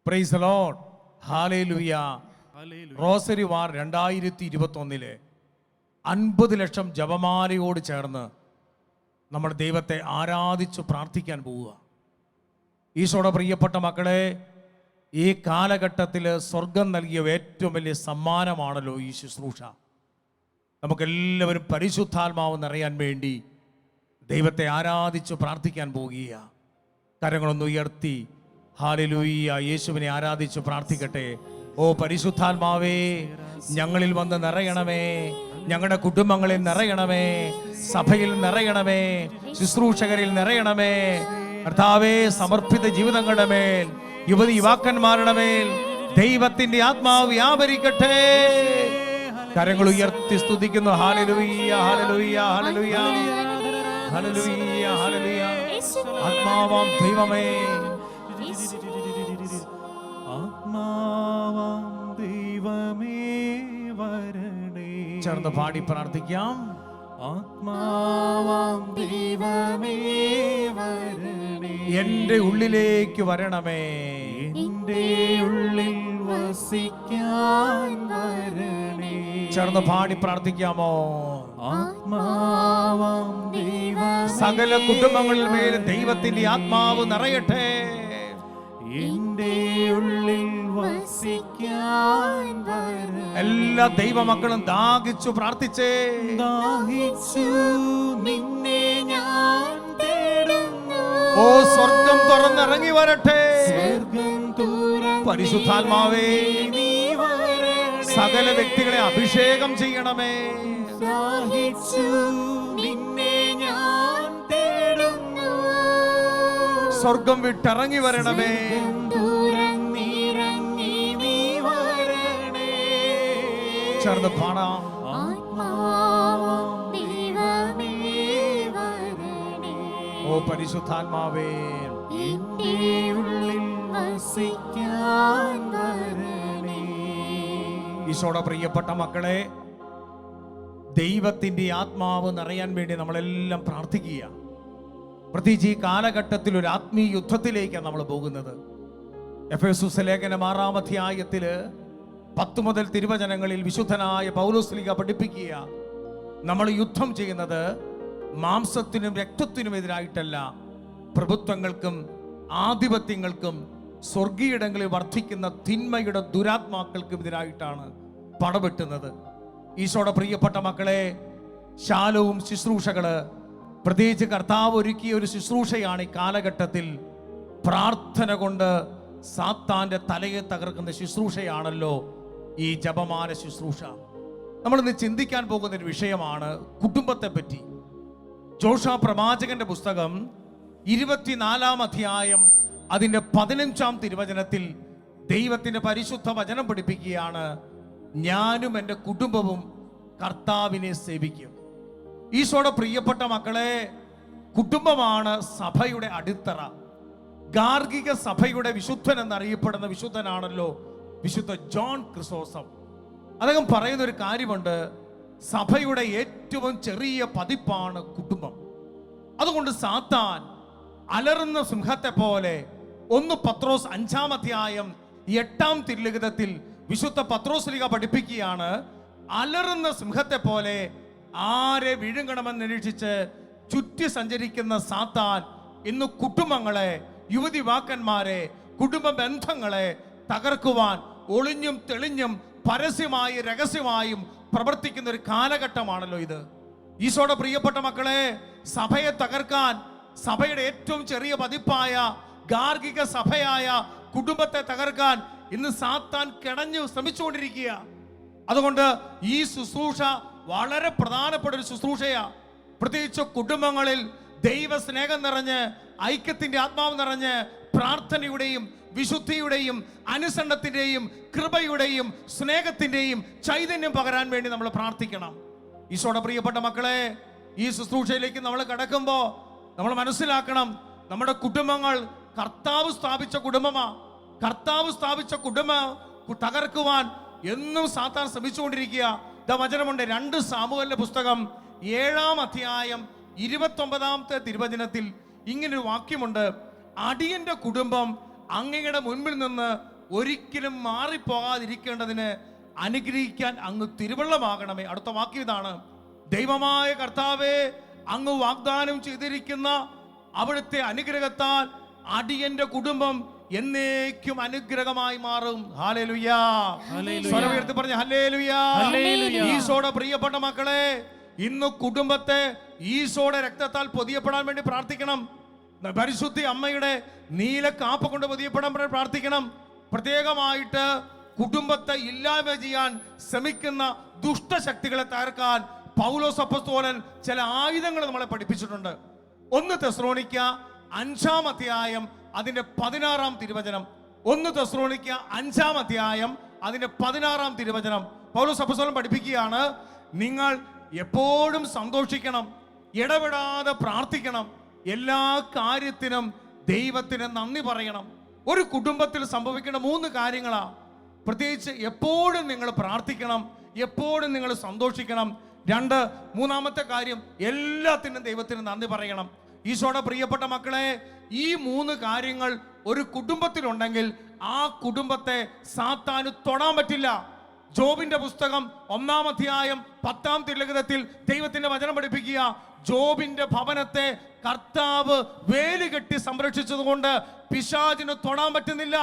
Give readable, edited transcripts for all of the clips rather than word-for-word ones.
Price the lord. Hallelujah. Rosary war 2021 50 lakh ജപമാലയോട് ചേർന്ന് നമ്മുടെ ദൈവത്തെ ആരാധിച്ചു പ്രാർത്ഥിക്കാൻ പോവുക. ഈശോയുടെ പ്രിയപ്പെട്ട മക്കളെ, ഈ കാലഘട്ടത്തിൽ സ്വർഗം നൽകിയ ഏറ്റവും വലിയ സമ്മാനമാണല്ലോ ഈ ശുശ്രൂഷ. നമുക്കെല്ലാവരും പരിശുദ്ധാത്മാവ് നിറയാൻ വേണ്ടി ദൈവത്തെ ആരാധിച്ചു പ്രാർത്ഥിക്കാൻ പോവുകയാണ്. കരങ്ങളൊന്ന് ഉയർത്തി ഹല്ലേലൂയ, യേശുവിനെ ആരാധിച്ചു പ്രാർത്ഥിക്കട്ടെ. ഓ പരിശുദ്ധാത്മാവേ, ഞങ്ങളിൽ വന്ന് നിറയണമേ, ഞങ്ങളുടെ കുടുംബങ്ങളിൽ നിറയണമേ, സഭയിൽ നിറയണമേ, ശുശ്രൂഷകരിൽ നിറയണമേ. കർത്താവേ, സമർപ്പിത ജീവിതങ്ങളുടെ മേൽ, യുവതി യുവാക്കന്മാരുടെ മേൽ ദൈവത്തിന്റെ ആത്മാവ് വ്യാപരിക്കട്ടെ. കരങ്ങൾ ഉയർത്തി സ്തുതിക്കുന്നു. Hallelujah, hallelujah, hallelujah, hallelujah, hallelujah. ആത്മാവാം ദൈവമേ, ആത്മാവാം ദൈവമേ വരണേ. ചേർന്ന് പാടി പ്രാർത്ഥിക്കാം. ആത്മാവാം ദൈവമേ വരണേ, എന്റെ ഉള്ളിലേക്ക് വരണമേ, എന്റെ ഉള്ളിൽ വസിക്കാൻ വരണേ. ചേർന്ന് പാടി പ്രാർത്ഥിക്കാമോ? ആത്മാവാം ദൈവമേ, സകല കുടുംബങ്ങളിൽ മേൽ ദൈവത്തിന്റെ ആത്മാവ് നിറയട്ടെ. എന്റെ ഉള്ളിൽ വസിക്കാൻ വരണേ. എല്ലാ ദൈവമക്കളും ദാഹിച്ചു പ്രാർത്ഥിച്ചേ. ദാഹിച്ചു നിന്നെ ഞാൻ തേടുന്നു. ഓ സ്വർഗം തുറന്നിറങ്ങി വരട്ടെ. സ്വർഗം തുറന്ന് പരിശുദ്ധാത്മാവേ, നീ വരണേ. സകല വ്യക്തികളെ അഭിഷേകം ചെയ്യണമേ. ദാഹിച്ചു നിന്നെ ഞാൻ തേടുന്നു. സ്വർഗം വിട്ടിറങ്ങി വരണമേ. തുറന്നിറങ്ങി നീ വരണേ. ചേർന്ന് പാടാം. ആത്മാവാം ദൈവമേ വരണേ, ഓ പരിശുദ്ധാത്മാവേ, എന്റെ ഉള്ളിൽ വസിക്കാൻ വരണേ. ഈശോയുടെ പ്രിയപ്പെട്ട മക്കളെ, ദൈവത്തിന്റെ ആത്മാവ് നിറയാൻ വേണ്ടി നമ്മളെല്ലാം പ്രാർത്ഥിക്കുക. പ്രത്യേകിച്ച് ഈ കാലഘട്ടത്തിൽ ഒരു ആത്മീയ യുദ്ധത്തിലേക്കാണ് നമ്മൾ പോകുന്നത്. എഫെസൂസ് ലേഖനം 6-ാം അധ്യായത്തില് 10 മുതൽ തിരുവചനങ്ങളിൽ വിശുദ്ധനായ പൗലോസ്ലീഹ പഠിപ്പിക്കുക, നമ്മൾ യുദ്ധം ചെയ്യുന്നത് മാംസത്തിനും രക്തത്തിനും എതിരായിട്ടല്ല, പ്രഭുത്വങ്ങൾക്കും ആധിപത്യങ്ങൾക്കും സ്വർഗീയിടങ്ങളിൽ വർദ്ധിക്കുന്ന തിന്മയുടെ ദുരാത്മാക്കൾക്കും എതിരായിട്ടാണ് പടവെട്ടുന്നത്. ഈശോയുടെ പ്രിയപ്പെട്ട മക്കളെ, ശാലവും ശുശ്രൂഷകള്, പ്രത്യേകിച്ച് കർത്താവ് ഒരുക്കിയ ഒരു ശുശ്രൂഷയാണ് ഈ കാലഘട്ടത്തിൽ. പ്രാർത്ഥന കൊണ്ട് സാത്താന്റെ തലയെ തകർക്കുന്ന ശുശ്രൂഷയാണല്ലോ ഈ ജപമാല ശുശ്രൂഷ. നമ്മളിന്ന് ചിന്തിക്കാൻ പോകുന്ന ഒരു വിഷയമാണ് കുടുംബത്തെ പറ്റി. ജോഷുവ പ്രവാചകന്റെ പുസ്തകം 24-ാം അധ്യായം അതിന്റെ 15-ാം തിരുവചനത്തിൽ ദൈവത്തിന്റെ പരിശുദ്ധ വചനം പഠിപ്പിക്കുകയാണ്, ഞാനും എൻ്റെ കുടുംബവും കർത്താവിനെ സേവിക്കും. ഈശോയുടെ പ്രിയപ്പെട്ട മക്കളെ, കുടുംബമാണ് സഭയുടെ അടിത്തറ. ഗാർഗിക സഭയുടെ വിശുദ്ധൻ എന്നറിയപ്പെടുന്ന വിശുദ്ധനാണല്ലോ വിശുദ്ധ ജോൺ ക്രിസോസ്റ്റം. അദ്ദേഹം പറയുന്ന ഒരു കാര്യമുണ്ട്, സഭയുടെ ഏറ്റവും ചെറിയ പതിപ്പാണ് കുടുംബം. അതുകൊണ്ട് സാത്താൻ അലറുന്ന സിംഹത്തെ പോലെ 1 പത്രോസ് 5-ാം അധ്യായം 8-ാം തിരുലിഖിതത്തിൽ വിശുദ്ധ പത്രോസ്ലീഹ പഠിപ്പിക്കുകയാണ്, അലറുന്ന സിംഹത്തെ പോലെ ആരെ വിഴുങ്ങണമെന്ന് നിരീക്ഷിച്ച് ചുറ്റി സഞ്ചരിക്കുന്ന സാത്താൻ ഇന്ന് കുടുംബങ്ങളെ, യുവതി യുവാക്കന്മാരെ, കുടുംബ ബന്ധങ്ങളെ തകർക്കുവാൻ ഒളിഞ്ഞും തെളിഞ്ഞും പരസ്യമായി രഹസ്യമായും പ്രവർത്തിക്കുന്ന ഒരു കാലഘട്ടമാണല്ലോ ഇത്. ഈശോയുടെ പ്രിയപ്പെട്ട മക്കളെ, സഭയെ തകർക്കാൻ, സഭയുടെ ഏറ്റവും ചെറിയ പതിപ്പായ ഗാർഗിക സഭയായ കുടുംബത്തെ തകർക്കാൻ ഇന്ന് സാത്താൻ കിണഞ്ഞു ശ്രമിച്ചുകൊണ്ടിരിക്കുക. അതുകൊണ്ട് ഈ ശുശ്രൂഷ വളരെ പ്രധാനപ്പെട്ട ഒരു ശുശ്രൂഷയാ. പ്രത്യേകിച്ച് കുടുംബങ്ങളിൽ ദൈവ സ്നേഹം നിറഞ്ഞ്, ഐക്യത്തിന്റെ ആത്മാവ് നിറഞ്ഞ്, പ്രാർത്ഥനയുടെയും വിശുദ്ധിയുടെയും അനുസരണത്തിന്റെയും കൃപയുടെയും സ്നേഹത്തിന്റെയും ചൈതന്യം പകരാൻ വേണ്ടി നമ്മൾ പ്രാർത്ഥിക്കണം. ഈശോയുടെ പ്രിയപ്പെട്ട മക്കളെ, ഈ ശുശ്രൂഷയിലേക്ക് നമ്മൾ കടക്കുമ്പോൾ നമ്മൾ മനസ്സിലാക്കണം, നമ്മുടെ കുടുംബങ്ങൾ കർത്താവ് സ്ഥാപിച്ച കുടുംബമാ. കർത്താവ് സ്ഥാപിച്ച കുടുംബം തകർക്കുവാൻ എന്നും സാത്താൻ ശ്രമിച്ചുകൊണ്ടിരിക്കുക. വചനമുണ്ട് 2 സാമുവേലിന്റെ പുസ്തകം 7-ാം അധ്യായം 29-ാമത്തെ തിരുവചനത്തിൽ ഇങ്ങനൊരു വാക്യമുണ്ട്: അടിയന്റെ കുടുംബം അങ്ങയുടെ മുൻപിൽ നിന്ന് ഒരിക്കലും മാറിപ്പോകാതിരിക്കേണ്ടതിന് അനുഗ്രഹിക്കാൻ അങ്ങ് തിരുവള്ളമാകണമേ. അടുത്ത വാക്യം ഇതാണ്: ദൈവമായ കർത്താവേ, അങ്ങ് വാഗ്ദാനം ചെയ്തിരിക്കുന്ന അവിടുത്തെ അനുഗ്രഹത്താൽ അടിയന്റെ കുടുംബം എന്നേക്കും അനുഗ്രഹമായി മാറും. ഹല്ലേലൂയാ. സ്വരം ഉയർത്തി പറഞ്ഞ ഹല്ലേലൂയാ. ഈശോയുടെ പ്രിയപ്പെട്ട മക്കളെ, ഇന്ന് കുടുംബത്തെ ഈശോയുടെ രക്തത്താൽ പൊതിയപ്പെടാൻ വേണ്ടി പ്രാർത്ഥിക്കണം. പരിശുദ്ധി അമ്മയുടെ നീല കാപ്പ കൊണ്ട് പൊതിയപ്പെടാൻ വേണ്ടി പ്രാർത്ഥിക്കണം. പ്രത്യേകമായിട്ട് കുടുംബത്തെ ഇല്ലായ്മ ചെയ്യാൻ ശ്രമിക്കുന്ന ദുഷ്ടശക്തികളെ തകർക്കാൻ പൗലോസ് അപ്പോസ്തലൻ ചില ആയുധങ്ങൾ നമ്മളെ പഠിപ്പിച്ചിട്ടുണ്ട്. 1 തെസ്സലോനിക്ക 5-ാം അധ്യായം അതിന്റെ 16-ാം തിരുവചനം. 1 തെസ്സലോനിക്ക 5-ാം അധ്യായം അതിന്റെ 16-ാം തിരുവചനം പൗലോസ് അപ്പോസ്തലൻ പഠിപ്പിക്കുകയാണ്: നിങ്ങൾ എപ്പോഴും സന്തോഷിക്കണം, ഇടപെടാതെ പ്രാർത്ഥിക്കണം, എല്ലാ കാര്യത്തിനും ദൈവത്തിന് നന്ദി പറയണം. ഒരു കുടുംബത്തിൽ സംഭവിക്കേണ്ട 3 കാര്യങ്ങളാ. പ്രത്യേകിച്ച് എപ്പോഴും നിങ്ങൾ പ്രാർത്ഥിക്കണം, എപ്പോഴും നിങ്ങൾ സന്തോഷിക്കണം. 2, മൂന്നാമത്തെ കാര്യം, എല്ലാത്തിനും ദൈവത്തിന് നന്ദി പറയണം. ഈശോയുടെ പ്രിയപ്പെട്ട മക്കളെ, ഈ 3 കാര്യങ്ങൾ ഒരു കുടുംബത്തിലുണ്ടെങ്കിൽ ആ കുടുംബത്തെ സാത്താന് തൊടാൻ പറ്റില്ല. ജോബിന്റെ പുസ്തകം 1-ാം അധ്യായം 10-ാം തിരുലിഖിതത്തിൽ ദൈവത്തിന്റെ വചനം പഠിപ്പിക്കുക: ജോബിന്റെ ഭവനത്തെ കർത്താവ് വേലികെട്ടി സംരക്ഷിച്ചതുകൊണ്ട് പിശാചിന് തൊടാൻ പറ്റുന്നില്ല.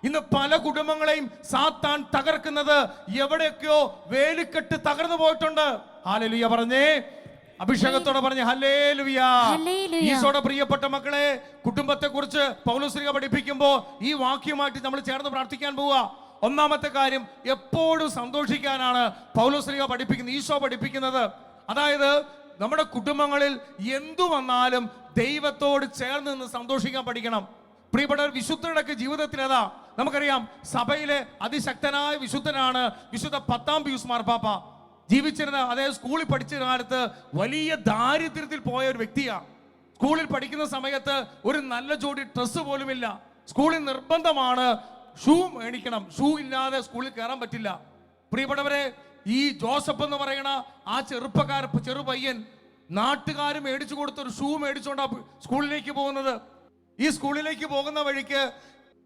ഇന്ന് പല കുടുംബങ്ങളെയും സാത്താൻ തകർക്കുന്നത് എവിടെയൊക്കെയോ വേലിക്കെട്ട് തകർന്നു പോയിട്ടുണ്ട്. ഹല്ലേലൂയ പറഞ്ഞേ, അഭിഷേകത്തോടെ പറഞ്ഞ് ഹല്ലേലൂയാ. ഈശോയുടെ പ്രിയപ്പെട്ട മക്കളെ, കുടുംബത്തെ കുറിച്ച് പൗലോസ് പഠിപ്പിക്കുമ്പോ ഈ വാക്യമായിട്ട് നമ്മൾ ചേർന്ന് പ്രാർത്ഥിക്കാൻ പോവുക. 1-ാമത്തെ കാര്യം, എപ്പോഴും സന്തോഷിക്കാനാണ് പൗലോസ് പഠിപ്പിക്കുന്നത്, ഈശോ പഠിപ്പിക്കുന്നത്. അതായത് നമ്മുടെ കുടുംബങ്ങളിൽ എന്തു വന്നാലും ദൈവത്തോട് ചേർന്ന് നിന്ന് സന്തോഷിക്കാൻ പഠിക്കണം. പ്രിയപ്പെട്ട വിശുദ്ധരുടെ ജീവിതത്തിൽ അതാ നമുക്കറിയാം. സഭയിലെ അതിശക്തനായ വിശുദ്ധനാണ് വിശുദ്ധ 10-ാം പീയൂസ് മാർപ്പാപ്പ. ജീവിച്ചിരുന്ന അതായത് സ്കൂളിൽ പഠിച്ചിരുന്ന കാലത്ത് വലിയ ദാരിദ്ര്യത്തിൽ പോയ ഒരു വ്യക്തിയാണ്. സ്കൂളിൽ പഠിക്കുന്ന സമയത്ത് ഒരു നല്ല ജോഡി ഡ്രസ്സ് പോലുമില്ല. സ്കൂളിൽ നിർബന്ധമാണ് ഷൂ മേടിക്കണം, ഷൂ ഇല്ലാതെ സ്കൂളിൽ കയറാൻ പറ്റില്ല. പ്രിയപ്പെട്ടവരെ, ഈ ജോസഫ് എന്ന് പറയുന്ന ആ ചെറു പയ്യൻ നാട്ടുകാർ മേടിച്ചു കൊടുത്ത ഒരു ഷൂ മേടിച്ചുകൊണ്ടാണ് സ്കൂളിലേക്ക് പോകുന്നത്. ഈ സ്കൂളിലേക്ക് പോകുന്ന വഴിക്ക്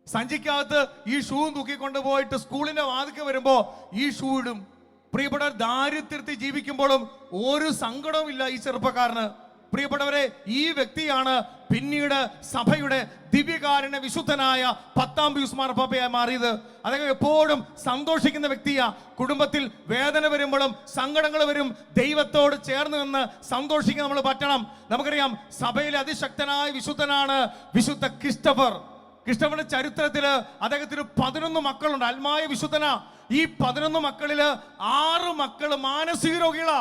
സഞ്ചിക്കകത്ത് ഈ ഷൂ തൂക്കിക്കൊണ്ട് പോയിട്ട് സ്കൂളിന്റെ വാതിൽക്ക് വരുമ്പോ ഈ ഷൂ ഇടും. പ്രിയപ്പെട്ടവർ, ദാരിദ്ര്യത്തിൽ ജീവിക്കുമ്പോഴും ഒരു സങ്കടവും ഇല്ല ഈ ചെറുപ്പക്കാരന്. പ്രിയപ്പെട്ടവരെ, ഈ വ്യക്തിയാണ് പിന്നീട് സഭയുടെ ദിവ്യകാരുണ്യ വിശുദ്ധനായ 10-ാം പീയൂസ് മാർപ്പാപ്പയായി മാറിയത്. അദ്ദേഹം എപ്പോഴും സന്തോഷിക്കുന്ന വ്യക്തിയാ. കുടുംബത്തിൽ വേദന വരുമ്പോഴും സങ്കടങ്ങൾ വരും, ദൈവത്തോട് ചേർന്ന് നിന്ന് സന്തോഷിക്കാൻ നമ്മൾ പറ്റണം. നമുക്കറിയാം, സഭയിലെ അതിശക്തനായ വിശുദ്ധനാണ് വിശുദ്ധ ക്രിസ്റ്റഫറിന്റെ ചരിത്രത്തില് അദ്ദേഹത്തിന് 11 മക്കളുണ്ട്. അൽമായ വിശുദ്ധനാ. ഈ 11 മക്കളില് 6 മക്കള് മാനസിക രോഗികളാ.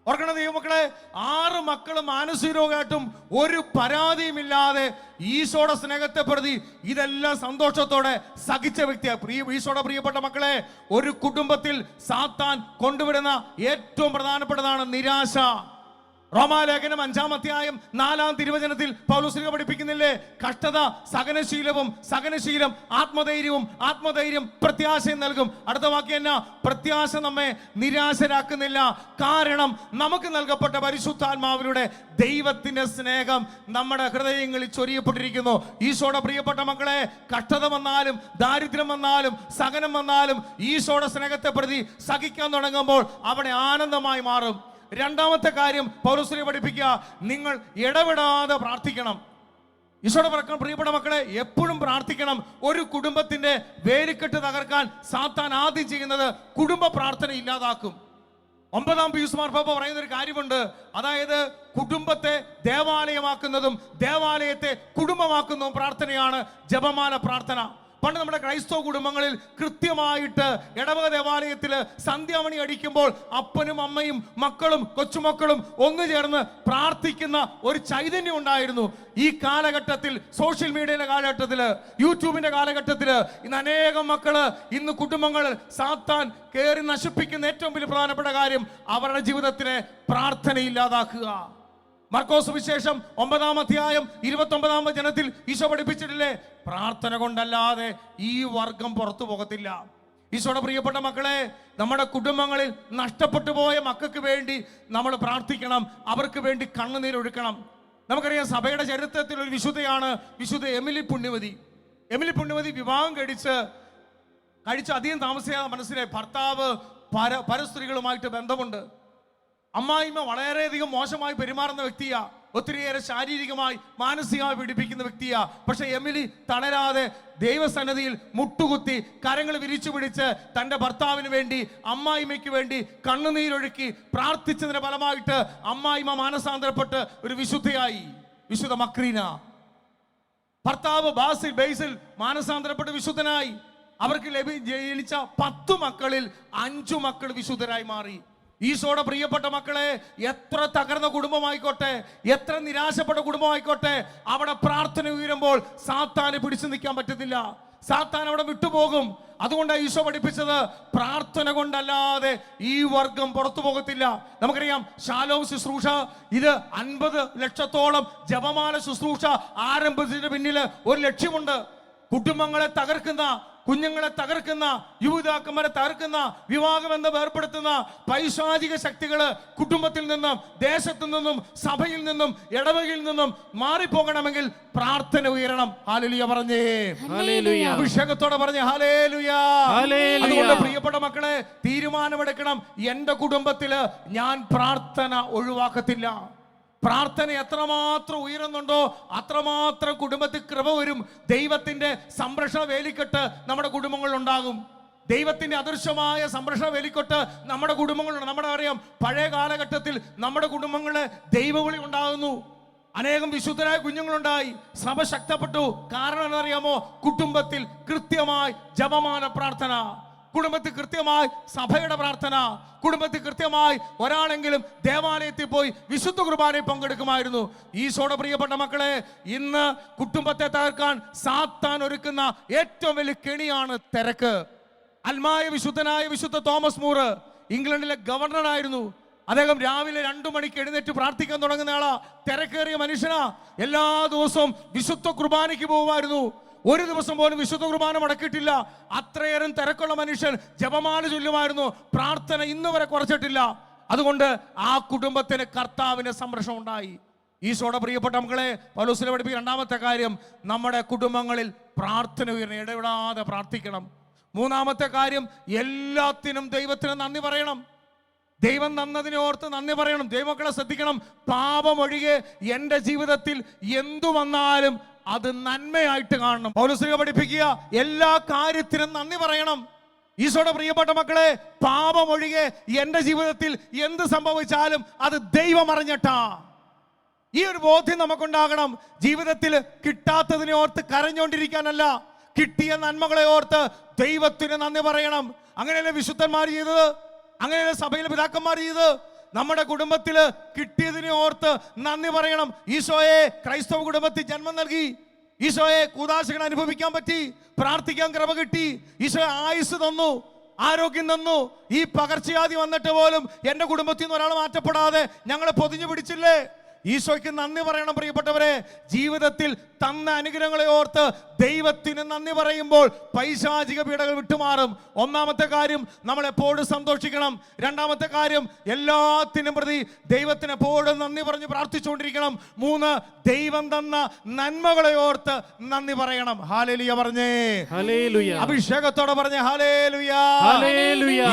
ഓർക്കണം ദൈവമക്കളെ, 6 മക്കള് മാനസിക രോഗമായിട്ടും ഒരു പരാതിയുമില്ലാതെ ഈശോയുടെ സ്നേഹത്തെ പ്രതി ഇതെല്ലാം സന്തോഷത്തോടെ സഹിച്ച വ്യക്തിയാണ്. ഈശോയുടെ പ്രിയപ്പെട്ട മക്കളെ, ഒരു കുടുംബത്തിൽ സാത്താൻ കൊണ്ടുവിടുന്ന ഏറ്റവും പ്രധാനപ്പെട്ടതാണ് നിരാശ. റോമാലേഖനം 5-ാം അധ്യായം 4-ാം തിരുവചനത്തിൽ പൗലോസ് പഠിപ്പിക്കുന്നില്ലേ? കഷ്ടത സഹനശീലം ആത്മധൈര്യം പ്രത്യാശയും നൽകും. അടുത്ത വാക്യം എന്നാ? പ്രത്യാശ നമ്മെ നിരാശരാക്കുന്നില്ല, കാരണം നമുക്ക് നൽകപ്പെട്ട പരിശുദ്ധാത്മാവിലൂടെ ദൈവത്തിന്റെ സ്നേഹം നമ്മുടെ ഹൃദയങ്ങളിൽ ചൊരിയപ്പെട്ടിരിക്കുന്നു. ഈശോയുടെ പ്രിയപ്പെട്ട മക്കളെ, കഷ്ടത വന്നാലും ദാരിദ്ര്യം വന്നാലും സഹനം വന്നാലും ഈശോയുടെ സ്നേഹത്തെ പ്രതി സഹിക്കാൻ തുടങ്ങുമ്പോൾ അവിടെ ആനന്ദമായി മാറും. 2-ാമത്തെ കാര്യം പൗലോസ് പഠിപ്പിക്കുക: നിങ്ങൾ ഇടപെടാതെ പ്രാർത്ഥിക്കണം. ഈശോയുടെ പ്രിയപ്പെട്ട മക്കളെ, എപ്പോഴും പ്രാർത്ഥിക്കണം. ഒരു കുടുംബത്തിന്റെ വേലിക്കെട്ട് തകർക്കാൻ സാത്താൻ ആദ്യം ചെയ്യുന്നത് കുടുംബ പ്രാർത്ഥന ഇല്ലാതാക്കും. 9-ാം പീയൂസ് മാർപ്പാപ്പ പറയുന്ന ഒരു കാര്യമുണ്ട്. അതായത് കുടുംബത്തെ ദേവാലയമാക്കുന്നതും ദേവാലയത്തെ കുടുംബമാക്കുന്നതും പ്രാർത്ഥനയാണ് ജപമാല പ്രാർത്ഥന. പണ്ട് നമ്മുടെ ക്രൈസ്തവ കുടുംബങ്ങളിൽ കൃത്യമായിട്ട് ഇടവക ദേവാലയത്തില് സന്ധ്യാമണി അടിക്കുമ്പോൾ അപ്പനും അമ്മയും മക്കളും കൊച്ചുമക്കളും ഒന്നു ചേർന്ന് പ്രാർത്ഥിക്കുന്ന ഒരു ചൈതന്യം ഉണ്ടായിരുന്നു. ഈ കാലഘട്ടത്തിൽ, സോഷ്യൽ മീഡിയയുടെ കാലഘട്ടത്തില്, യൂട്യൂബിന്റെ കാലഘട്ടത്തില് ഇന്ന് അനേകം മക്കള്, ഇന്ന് കുടുംബങ്ങൾ സാത്താൻ കയറി നശിപ്പിക്കുന്ന ഏറ്റവും വലിയ പ്രധാനപ്പെട്ട കാര്യം അവരുടെ ജീവിതത്തിലെ പ്രാർത്ഥന ഇല്ലാതാക്കുക. മർക്കോസ് വിശേഷം 9-ാം അധ്യായം 29-ാം വചനത്തിൽ ഈശോ പഠിപ്പിച്ചിട്ടില്ലേ, പ്രാർത്ഥന കൊണ്ടല്ലാതെ ഈ വർഗം പുറത്തു പോകത്തില്ല. ഈശോയുടെ പ്രിയപ്പെട്ട മക്കളെ, നമ്മുടെ കുടുംബങ്ങളിൽ നഷ്ടപ്പെട്ടു പോയ മക്കൾക്ക് വേണ്ടി നമ്മൾ പ്രാർത്ഥിക്കണം, അവർക്ക് വേണ്ടി കണ്ണുനീരൊഴുക്കണം. നമുക്കറിയാം, സഭയുടെ ചരിത്രത്തിൽ ഒരു വിശുദ്ധയാണ് വിശുദ്ധ എമിലി പുണ്യവതി. എമിലി പുണ്യവതി വിവാഹം കഴിച്ച് അധികം താമസിയാതെ മനസ്സിലായി ഭർത്താവ് പരസ്ത്രീകളുമായിട്ട് ബന്ധമുണ്ട്. അമ്മായിമ്മ വളരെയധികം മോശമായി പെരുമാറുന്ന വ്യക്തിയാ, ഒത്തിരിയേറെ ശാരീരികമായി മാനസികമായി പീഡിപ്പിക്കുന്ന വ്യക്തിയാ. പക്ഷെ എമിലി തളരാതെ ദൈവസന്നിധിയിൽ മുട്ടുകുത്തി കരങ്ങൾ വിരിച്ചു പിടിച്ച് തൻ്റെ ഭർത്താവിന് വേണ്ടി, അമ്മായിമ്മയ്ക്ക് വേണ്ടി കണ്ണുനീരൊഴുക്കി പ്രാർത്ഥിച്ചതിന്റെ ഫലമായിട്ട് അമ്മായിമ്മ മാനസാന്തരപ്പെട്ട് ഒരു വിശുദ്ധയായി, വിശുദ്ധ മക്രീന. ഭർത്താവ് ബേസിൽ മാനസാന്തരപ്പെട്ട് വിശുദ്ധനായി. അവർക്ക് ജനിച്ച 10 മക്കളിൽ 5 മക്കൾ വിശുദ്ധരായി മാറി. ഈശോയുടെ പ്രിയപ്പെട്ട മക്കളെ, എത്ര തകർന്ന കുടുംബമായിക്കോട്ടെ, എത്ര നിരാശപ്പെട്ട കുടുംബമായിക്കോട്ടെ, അവിടെ പ്രാർത്ഥന ഉയരുമ്പോൾ സാത്താന് പിടിച്ചു നിൽക്കാൻ പറ്റത്തില്ല. സാത്താൻ അവിടെ വിട്ടുപോകും. അതുകൊണ്ടാണ് ഈശോ പഠിപ്പിച്ചത്, പ്രാർത്ഥന കൊണ്ടല്ലാതെ ഈ വർഗം പുറത്തു പോകത്തില്ല. നമുക്കറിയാം, ശാലോം ശുശ്രൂഷ, ഇത് 50 ലക്ഷത്തോളം ജപമാല ശുശ്രൂഷ ആരംഭിച്ചതിന് പിന്നിൽ ഒരു ലക്ഷ്യമുണ്ട്. കുടുംബങ്ങളെ തകർക്കുന്ന, കുഞ്ഞുങ്ങളെ തകർക്കുന്ന, യുവതാക്കന്മാരെ തകർക്കുന്ന, വിവാഹബന്ധം ഏർപ്പെടുത്തുന്ന പൈശാചിക ശക്തികള് കുടുംബത്തിൽ നിന്നും, ദേശത്തു നിന്നും, സഭയിൽ നിന്നും, ഇടവകയിൽ നിന്നും മാറിപ്പോകണമെങ്കിൽ പ്രാർത്ഥന ഉയരണം. ഹല്ലേലൂയ പറഞ്ഞേ, അഭിഷേകത്തോടെ പറഞ്ഞേ ഹല്ലേലൂയ. അതുകൊണ്ട് പ്രിയപ്പെട്ട മക്കളെ, തീരുമാനമെടുക്കണം, എന്റെ കുടുംബത്തില് ഞാൻ പ്രാർത്ഥന ഒഴിവാക്കത്തില്ല. പ്രാർത്ഥന എത്രമാത്രം ഉയരുന്നുണ്ടോ അത്രമാത്രം കുടുംബത്തിൽ കൃപ വരും. ദൈവത്തിന്റെ സംരക്ഷണ വേലിക്കെട്ട് നമ്മുടെ കുടുംബങ്ങളിൽ ഉണ്ടാകും. ദൈവത്തിന്റെ അദൃശ്യമായ സംരക്ഷണ വേലിക്കെട്ട് നമ്മുടെ കുടുംബങ്ങളുണ്ട്. നമ്മുടെ അറിയാം, പഴയ കാലഘട്ടത്തിൽ നമ്മുടെ കുടുംബങ്ങളിലെ ദൈവവിളി ഉണ്ടാകുന്നു. അനേകം വിശുദ്ധരായ കുഞ്ഞുങ്ങളുണ്ടായി. സഭ ശക്തപ്പെട്ടു. കാരണം എന്നറിയാമോ? കുടുംബത്തിൽ കൃത്യമായി ജപമാല പ്രാർത്ഥന, കുടുംബത്തിൽ കൃത്യമായി സഭയുടെ പ്രാർത്ഥന, കുടുംബത്തിൽ കൃത്യമായി ഒരാളെങ്കിലും ദേവാലയത്തിൽ പോയി വിശുദ്ധ കുർബാനയിൽ പങ്കെടുക്കുമായിരുന്നു. ഈശോയുടെ പ്രിയപ്പെട്ട മക്കളെ, ഇന്ന് കുടുംബത്തെ തകർക്കാൻ സാത്താൻ ഒരുക്കുന്ന ഏറ്റവും വലിയ കെണിയാണ് തിരക്ക്. അൽമായ വിശുദ്ധനായ വിശുദ്ധ തോമസ് മൂർ ഇംഗ്ലണ്ടിലെ ഗവർണറായിരുന്നു. അദ്ദേഹം രാവിലെ 2 മണിക്ക് എഴുന്നേറ്റ് പ്രാർത്ഥിക്കാൻ തുടങ്ങുന്ന ആളാ. തിരക്കേറിയ മനുഷ്യനാ. എല്ലാ ദിവസവും വിശുദ്ധ കുർബാനയ്ക്ക് പോകുമായിരുന്നു. ഒരു ദിവസം പോലും വിശുദ്ധ കുർബാന മുടക്കിയിട്ടില്ല. അത്രയേറെ തിരക്കുള്ള മനുഷ്യൻ ജപമാല ചൊല്ലുമായിരുന്നു. പ്രാർത്ഥന ഇന്ന് വരെ കുറച്ചിട്ടില്ല. അതുകൊണ്ട് ആ കുടുംബത്തിന് കർത്താവിന്റെ സംരക്ഷണം ഉണ്ടായി. ഈശോയുടെ പ്രിയപ്പെട്ട മക്കളെ, പൗലോസിനെ പഠിപ്പിക്കുന്ന 2-ാമത്തെ കാര്യം, നമ്മുടെ കുടുംബങ്ങളിൽ പ്രാർത്ഥന ഉയരണം, ഇടപെടാതെ പ്രാർത്ഥിക്കണം. 3-ാമത്തെ കാര്യം, എല്ലാത്തിനും ദൈവത്തിന് നന്ദി പറയണം. ദൈവം തന്നതിനെ ഓർത്ത് നന്ദി പറയണം. ദൈവമക്കളെ ശ്രദ്ധിക്കണം, പാപമൊഴികെ എൻ്റെ ജീവിതത്തിൽ എന്തു വന്നാലും അത് നന്മയായിട്ട് കാണണം. പൗലോസ് പഠിപ്പിക്കുക, എല്ലാ കാര്യത്തിനും നന്ദി പറയണം. ഈശോയുടെ പ്രിയപ്പെട്ട മക്കളെ, പാപമൊഴികെ എൻ്റെ ജീവിതത്തിൽ എന്ത് സംഭവിച്ചാലും അത് ദൈവം അറിഞ്ഞിട്ടാ. ഈ ഒരു ബോധ്യം നമുക്കുണ്ടാകണം. ജീവിതത്തിൽ കിട്ടാത്തതിനെ ഓർത്ത് കരഞ്ഞുകൊണ്ടിരിക്കാനല്ല, കിട്ടിയ നന്മകളെ ഓർത്ത് ദൈവത്തിന് നന്ദി പറയണം. അങ്ങനെയല്ലേ വിശുദ്ധന്മാർ ചെയ്തത്, അങ്ങനെയല്ലേ സഭയിലെ പിതാക്കന്മാർ ചെയ്തത്. നമ്മുടെ കുടുംബത്തില് കിട്ടിയതിനെ ഓർത്ത് നന്ദി പറയണം. ഈശോയെ ക്രൈസ്തവ കുടുംബത്തിൽ ജന്മം നൽകി, ഈശോയെ കൂദാശകൾ അനുഭവിക്കാൻ പറ്റി, പ്രാർത്ഥിക്കാൻ കൃപ കിട്ടി, ഈശോയെ ആയുസ് തന്നു, ആരോഗ്യം തന്നു. ഈ പകർച്ചവ്യാധി വന്നിട്ട് പോലും എൻ്റെ കുടുംബത്തിൽ നിന്ന് ഒരാൾ മാറ്റപ്പെടാതെ ഞങ്ങളെ പൊതിഞ്ഞു പിടിച്ചില്ലേ? ഈശോയ്ക്ക് നന്ദി പറയണം. പ്രിയപ്പെട്ടവരെ, ജീവിതത്തിൽ തന്ന അനുഗ്രഹങ്ങളെ ഓർത്ത് ദൈവത്തിന് നന്ദി പറയുമ്പോൾ പൈശാചിക പീഡകൾ വിട്ടുമാറും. 1-ാമത്തെ കാര്യം, നമ്മൾ എപ്പോഴും സന്തോഷിക്കണം. 2-ാമത്തെ കാര്യം, എല്ലാത്തിനും പ്രതി ദൈവത്തിന് എപ്പോഴും നന്ദി പറഞ്ഞ് പ്രാർത്ഥിച്ചുകൊണ്ടിരിക്കണം. 3, ദൈവം തന്ന നന്മകളെ ഓർത്ത് നന്ദി പറയണം. ഹല്ലേലൂയ പറഞ്ഞേ, അഭിഷേകത്തോടെ പറഞ്ഞേ ഹല്ലേലൂയ.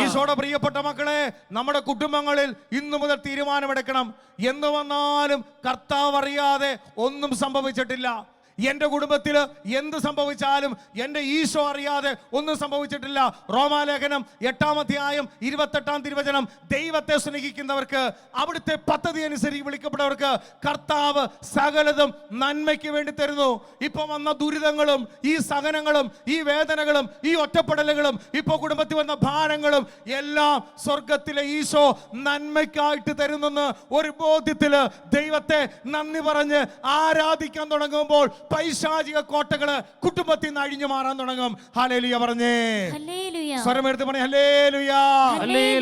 ഈശോയുടെ പ്രിയപ്പെട്ട മക്കളെ, നമ്മുടെ കുടുംബങ്ങളിൽ ഇന്നു മുതൽ തീരുമാനമെടുക്കണം. എന്ന് വന്നാലും കർത്താവ് അറിയാതെ ഒന്നും സംഭവിച്ചിട്ടില്ല. എൻ്റെ കുടുംബത്തിൽ എന്ത് സംഭവിച്ചാലും എൻ്റെ ഈശോ അറിയാതെ ഒന്നും സംഭവിച്ചിട്ടില്ല. റോമാലേഖനം 8-ാം അധ്യായം 28-ാം തിരുവചനം, ദൈവത്തെ സ്നേഹിക്കുന്നവർക്ക്, അവിടുത്തെ പദ്ധതി അനുസരിച്ച് വിളിക്കപ്പെട്ടവർക്ക് കർത്താവ് സകലതും നന്മയ്ക്ക് വേണ്ടി തരുന്നു. ഇപ്പൊ വന്ന ദുരിതങ്ങളും ഈ സഹനങ്ങളും ഈ വേദനകളും ഈ ഒറ്റപ്പെടലുകളും ഇപ്പൊ കുടുംബത്തിൽ വന്ന ഭാരങ്ങളും എല്ലാം സ്വർഗത്തിലെ ഈശോ നന്മയ്ക്കായിട്ട് തരുന്നെന്ന് ഒരു ബോധ്യത്തില് ദൈവത്തെ നന്ദി പറഞ്ഞ് ആരാധിക്കാൻ തുടങ്ങുമ്പോൾ പൈശാചിക കോട്ടകള് കുടുംബത്തിൽ നിന്ന് അഴിഞ്ഞു മാറാൻ തുടങ്ങും. ഹല്ലേലൂയ പറഞ്ഞേ. സ്വരമെടുത്ത് പറഞ്ഞേ ഹല്ലേലൂയ.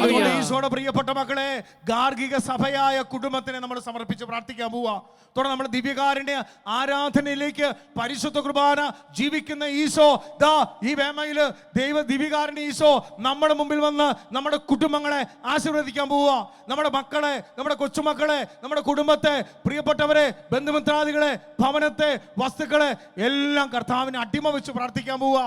അതുകൊണ്ട് ഈശോയുടെ പ്രിയപ്പെട്ട മക്കളെ, ഗാർഹിക സഭയായ കുടുംബത്തിനെ നമ്മൾ സമർപ്പിച്ച് പ്രാർത്ഥിക്കാൻ പോവാ. തുടർന്ന് നമ്മൾ ദിവ്യകാരുണ്യ ആരാധനയിലേക്ക് പരിശുദ്ധ കുർബാന ജീവിക്കുന്ന ഈശോ ദാ ഈ വേമയില് ദിവ്യകാരുണ്യ ഈശോ നമ്മുടെ മുമ്പിൽ വന്ന് നമ്മുടെ കുടുംബങ്ങളെ ആശീർവദിക്കാൻ പോവുക. നമ്മുടെ മക്കളെ, നമ്മുടെ കൊച്ചുമക്കളെ, നമ്മുടെ കുടുംബത്തെ, പ്രിയപ്പെട്ടവരെ, ബന്ധുമിത്രാദികളെ, ഭവനത്തെ, വസ്തുക്കളെ എല്ലാം കർത്താവിനെ അടിമ വെച്ച് പ്രാർത്ഥിക്കാൻ പോവുക.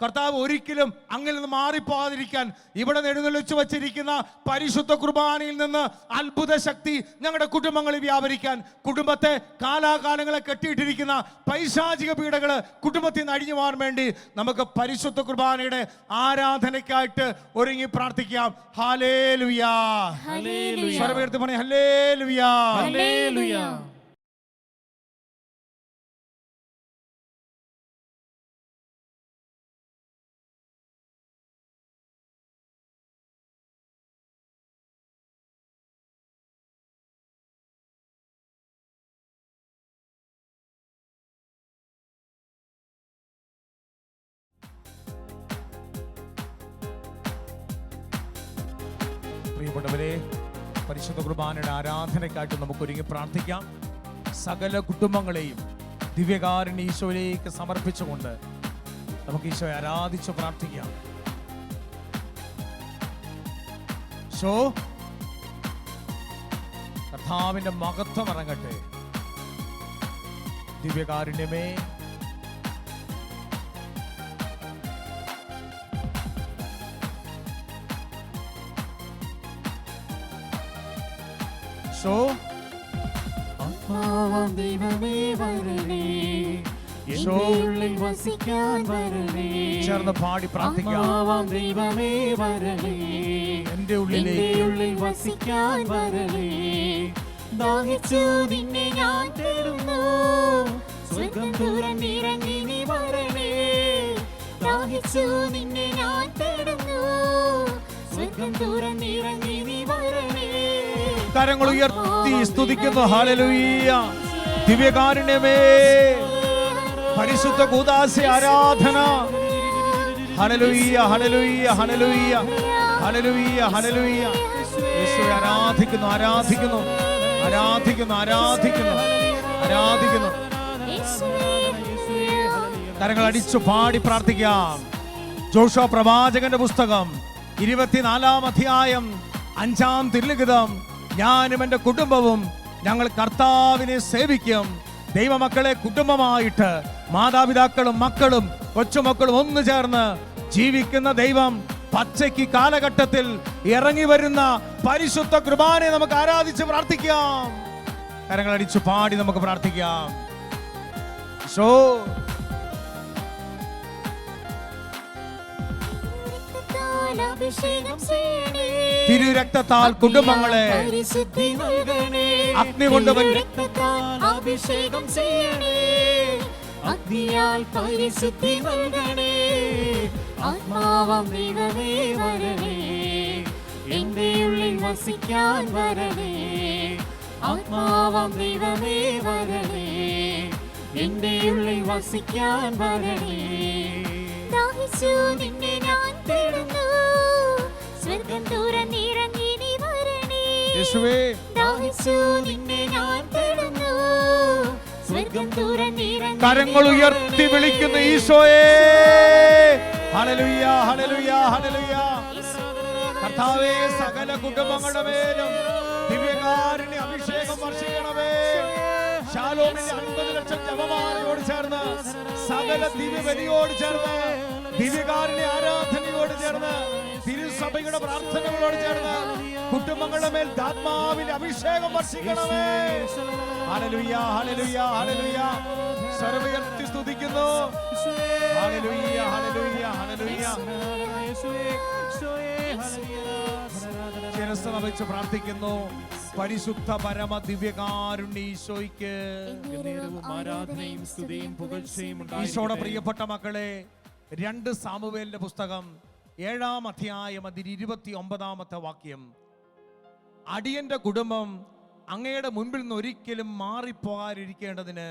കർത്താവ് ഒരിക്കലും അങ്ങിൽ നിന്ന് മാറിപ്പോകാതിരിക്കാൻ ഇവിടെ എഴുന്നള്ളിച്ചു വച്ചിരിക്കുന്ന പരിശുദ്ധ കുർബാനയിൽ നിന്ന് അത്ഭുത ശക്തി ഞങ്ങളുടെ കുടുംബങ്ങളിൽ വ്യാപരിക്കാൻ, കുടുംബത്തെ കാലാകാലങ്ങളെ കെട്ടിയിട്ടിരിക്കുന്ന പൈശാചിക പീഡകള് കുടുംബത്തിൽ നിന്ന് അഴിഞ്ഞു മാറാൻ വേണ്ടി നമുക്ക് പരിശുദ്ധ കുർബാനയുടെ ആരാധനയ്ക്കായിട്ട് ഒരുങ്ങി പ്രാർത്ഥിക്കാം. ഹല്ലേലൂയാ. സ്വരമുയർത്തി പറഞ്ഞേ ഹല്ലേലൂയാ. പ്രിയപ്പെട്ടവരെ, പരിശുദ്ധ കുർബാനയുടെ ആരാധനയ്ക്കായിട്ട് നമുക്ക് ഒരുങ്ങി പ്രാർത്ഥിക്കാം. സകല കുടുംബങ്ങളെയും ദിവ്യകാരുണ്യ ഈശോയിലേക്ക് സമർപ്പിച്ചുകൊണ്ട് നമുക്ക് ഈശോയെ ആരാധിച്ച് പ്രാർത്ഥിക്കാം. കർത്താവിന്റെ മഹത്വം ഇറങ്ങട്ടെ. ദിവ്യകാരുണ്യമേ, ആത്മാവാം ദൈവമേ വരണേ, ഉള്ളിൽ വസിക്കാൻ വരണേ. ചേർന്ന് പാടി പ്രാർത്ഥിക്കാം. ആത്മാവാം ദൈവമേ വരണേ, എന്റെ ഉള്ളിൽ വസിക്കാൻ വരണേ. ദാഹിച്ചു നിന്നെ ഞാൻ തേടുന്നു, സ്വർഗ്ഗം തുറന്നിറങ്ങി നീ വരണേ. ദാഹിച്ചു നിന്നെ ഞാൻ തേടുന്നു, സ്വർഗ്ഗം തുറന്നിറങ്ങി നീ വരണേ. കരങ്ങൾ ഉയർത്തി സ്തുതിക്കുന്നു. ഹല്ലേലൂയ. ദിവ്യകാരുണ്യമേ, പരിശുദ്ധ കൂദാശ ആരാധന. Hallelujah, hallelujah, hallelujah, hallelujah, hallelujah. യേശുവേ ആരാധിക്കുന്നു, ആരാധിക്കുന്നു, ആരാധിക്കുന്നു, ആരാധിക്കുന്നു, ആരാധിക്കുന്നു. കരങ്ങൾ അടിച്ചു പാടി പ്രാർത്ഥിക്കാം. ജോഷുവ പ്രവാചകന്റെ പുസ്തകം 24-ാം അധ്യായം 5-ാം തിരുലിഖിതം. ഞാനും എൻ്റെ കുടുംബവും ഞങ്ങൾ കർത്താവിനെ സേവിക്കും. ദൈവമക്കളെ കുടുംബമായിട്ട് മാതാപിതാക്കളും മക്കളും കൊച്ചുമക്കളും ഒന്നു ചേർന്ന് ജീവിക്കുന്ന ദൈവം പച്ചയ്ക്ക് കാലഘട്ടത്തിൽ ഇറങ്ങി വരുന്ന പരിശുദ്ധ കുർബാനയെ നമുക്ക് ആരാധിച്ച് പ്രാർത്ഥിക്കാം. കരങ്ങൾ അടിച്ചു പാടി നമുക്ക് പ്രാർത്ഥിക്കാം. തിരുരക്തത്താൽ കുടുംബങ്ങളെ അഗ്നി കൊണ്ട് അഭിഷേകം ചെയ്യണേ, അഗ്നിയാൽ പരിശുദ്ധി നൽകണേ. ആത്മാവാം ദൈവമേ വരണേ, എന്റെ ഉള്ളിൽ വസിക്കാൻ വരണേ. ആത്മാവാം ദൈവമേ വരണേ, എന്റെ ഉള്ളിൽ വസിക്കാൻ വരണേ. ദാഹിച്ചു നിന്നെ ഞാൻ തേടുന്നു, സ്വർഗ്ഗം തുറന്നിറങ്ങി നീ വരണേ. ദാഹിച്ചു നിന്നെ ഞാൻ തേടുന്നു, സ്വർഗ്ഗം തുറന്നിറങ്ങി. കരങ്ങൾ ഉയർത്തി വിളിക്കുന്ന ഈശോയേ, ഹല്ലേലൂയ, ഹല്ലേലൂയ, ഹല്ലേലൂയ. കർത്താവേ, സകല കുടുംബങ്ങളുടെ മേലും ദിവ്യകാരുണ്യ അഭിഷേകം വർഷിക്കണമേ. ശാലോമിന്റെ 50 ലക്ഷം ജപമാലയോട് ചേർന്ന്, സകല ദിവ്യബലിയോട് ചേർന്ന്, ദിവ്യകാരുണ്യ ആരാധനയോട് ചേർന്ന്, തിരുസഭയുടെ പ്രാർത്ഥനകളോട് ചേർന്ന് കുടുംബങ്ങളുടെ മേൽ ആത്മാവിന്റെ അഭിഷേകം വർഷിക്കണമേ. Hallelujah, hallelujah, hallelujah. സർവ്വയർത്തി സ്തുതിക്കുന്നു. Hallelujah, hallelujah, hallelujah. ശിരസ്സ് നമിച്ച് പ്രാർത്ഥിക്കുന്നു. പരിശുദ്ധ പരമ ദിവ്യകാരുണ്യ ഈശോയ്ക്ക് ആരാധനയും സ്തുതിയും പുകഴ്ചയും ഉണ്ടായിരിക്കട്ടെ. ഈശോയുടെ പ്രിയപ്പെട്ട മക്കളെ, 2 സാമുവേലിന്റെ പുസ്തകം 7-ാം അധ്യായം 29-ാമത്തെ വാക്യം. അടിയന്റെ കുടുംബം അങ്ങയുടെ മുൻപിൽ നിന്ന് ഒരിക്കലും മാറിപ്പോകാതിരിക്കേണ്ടതിന്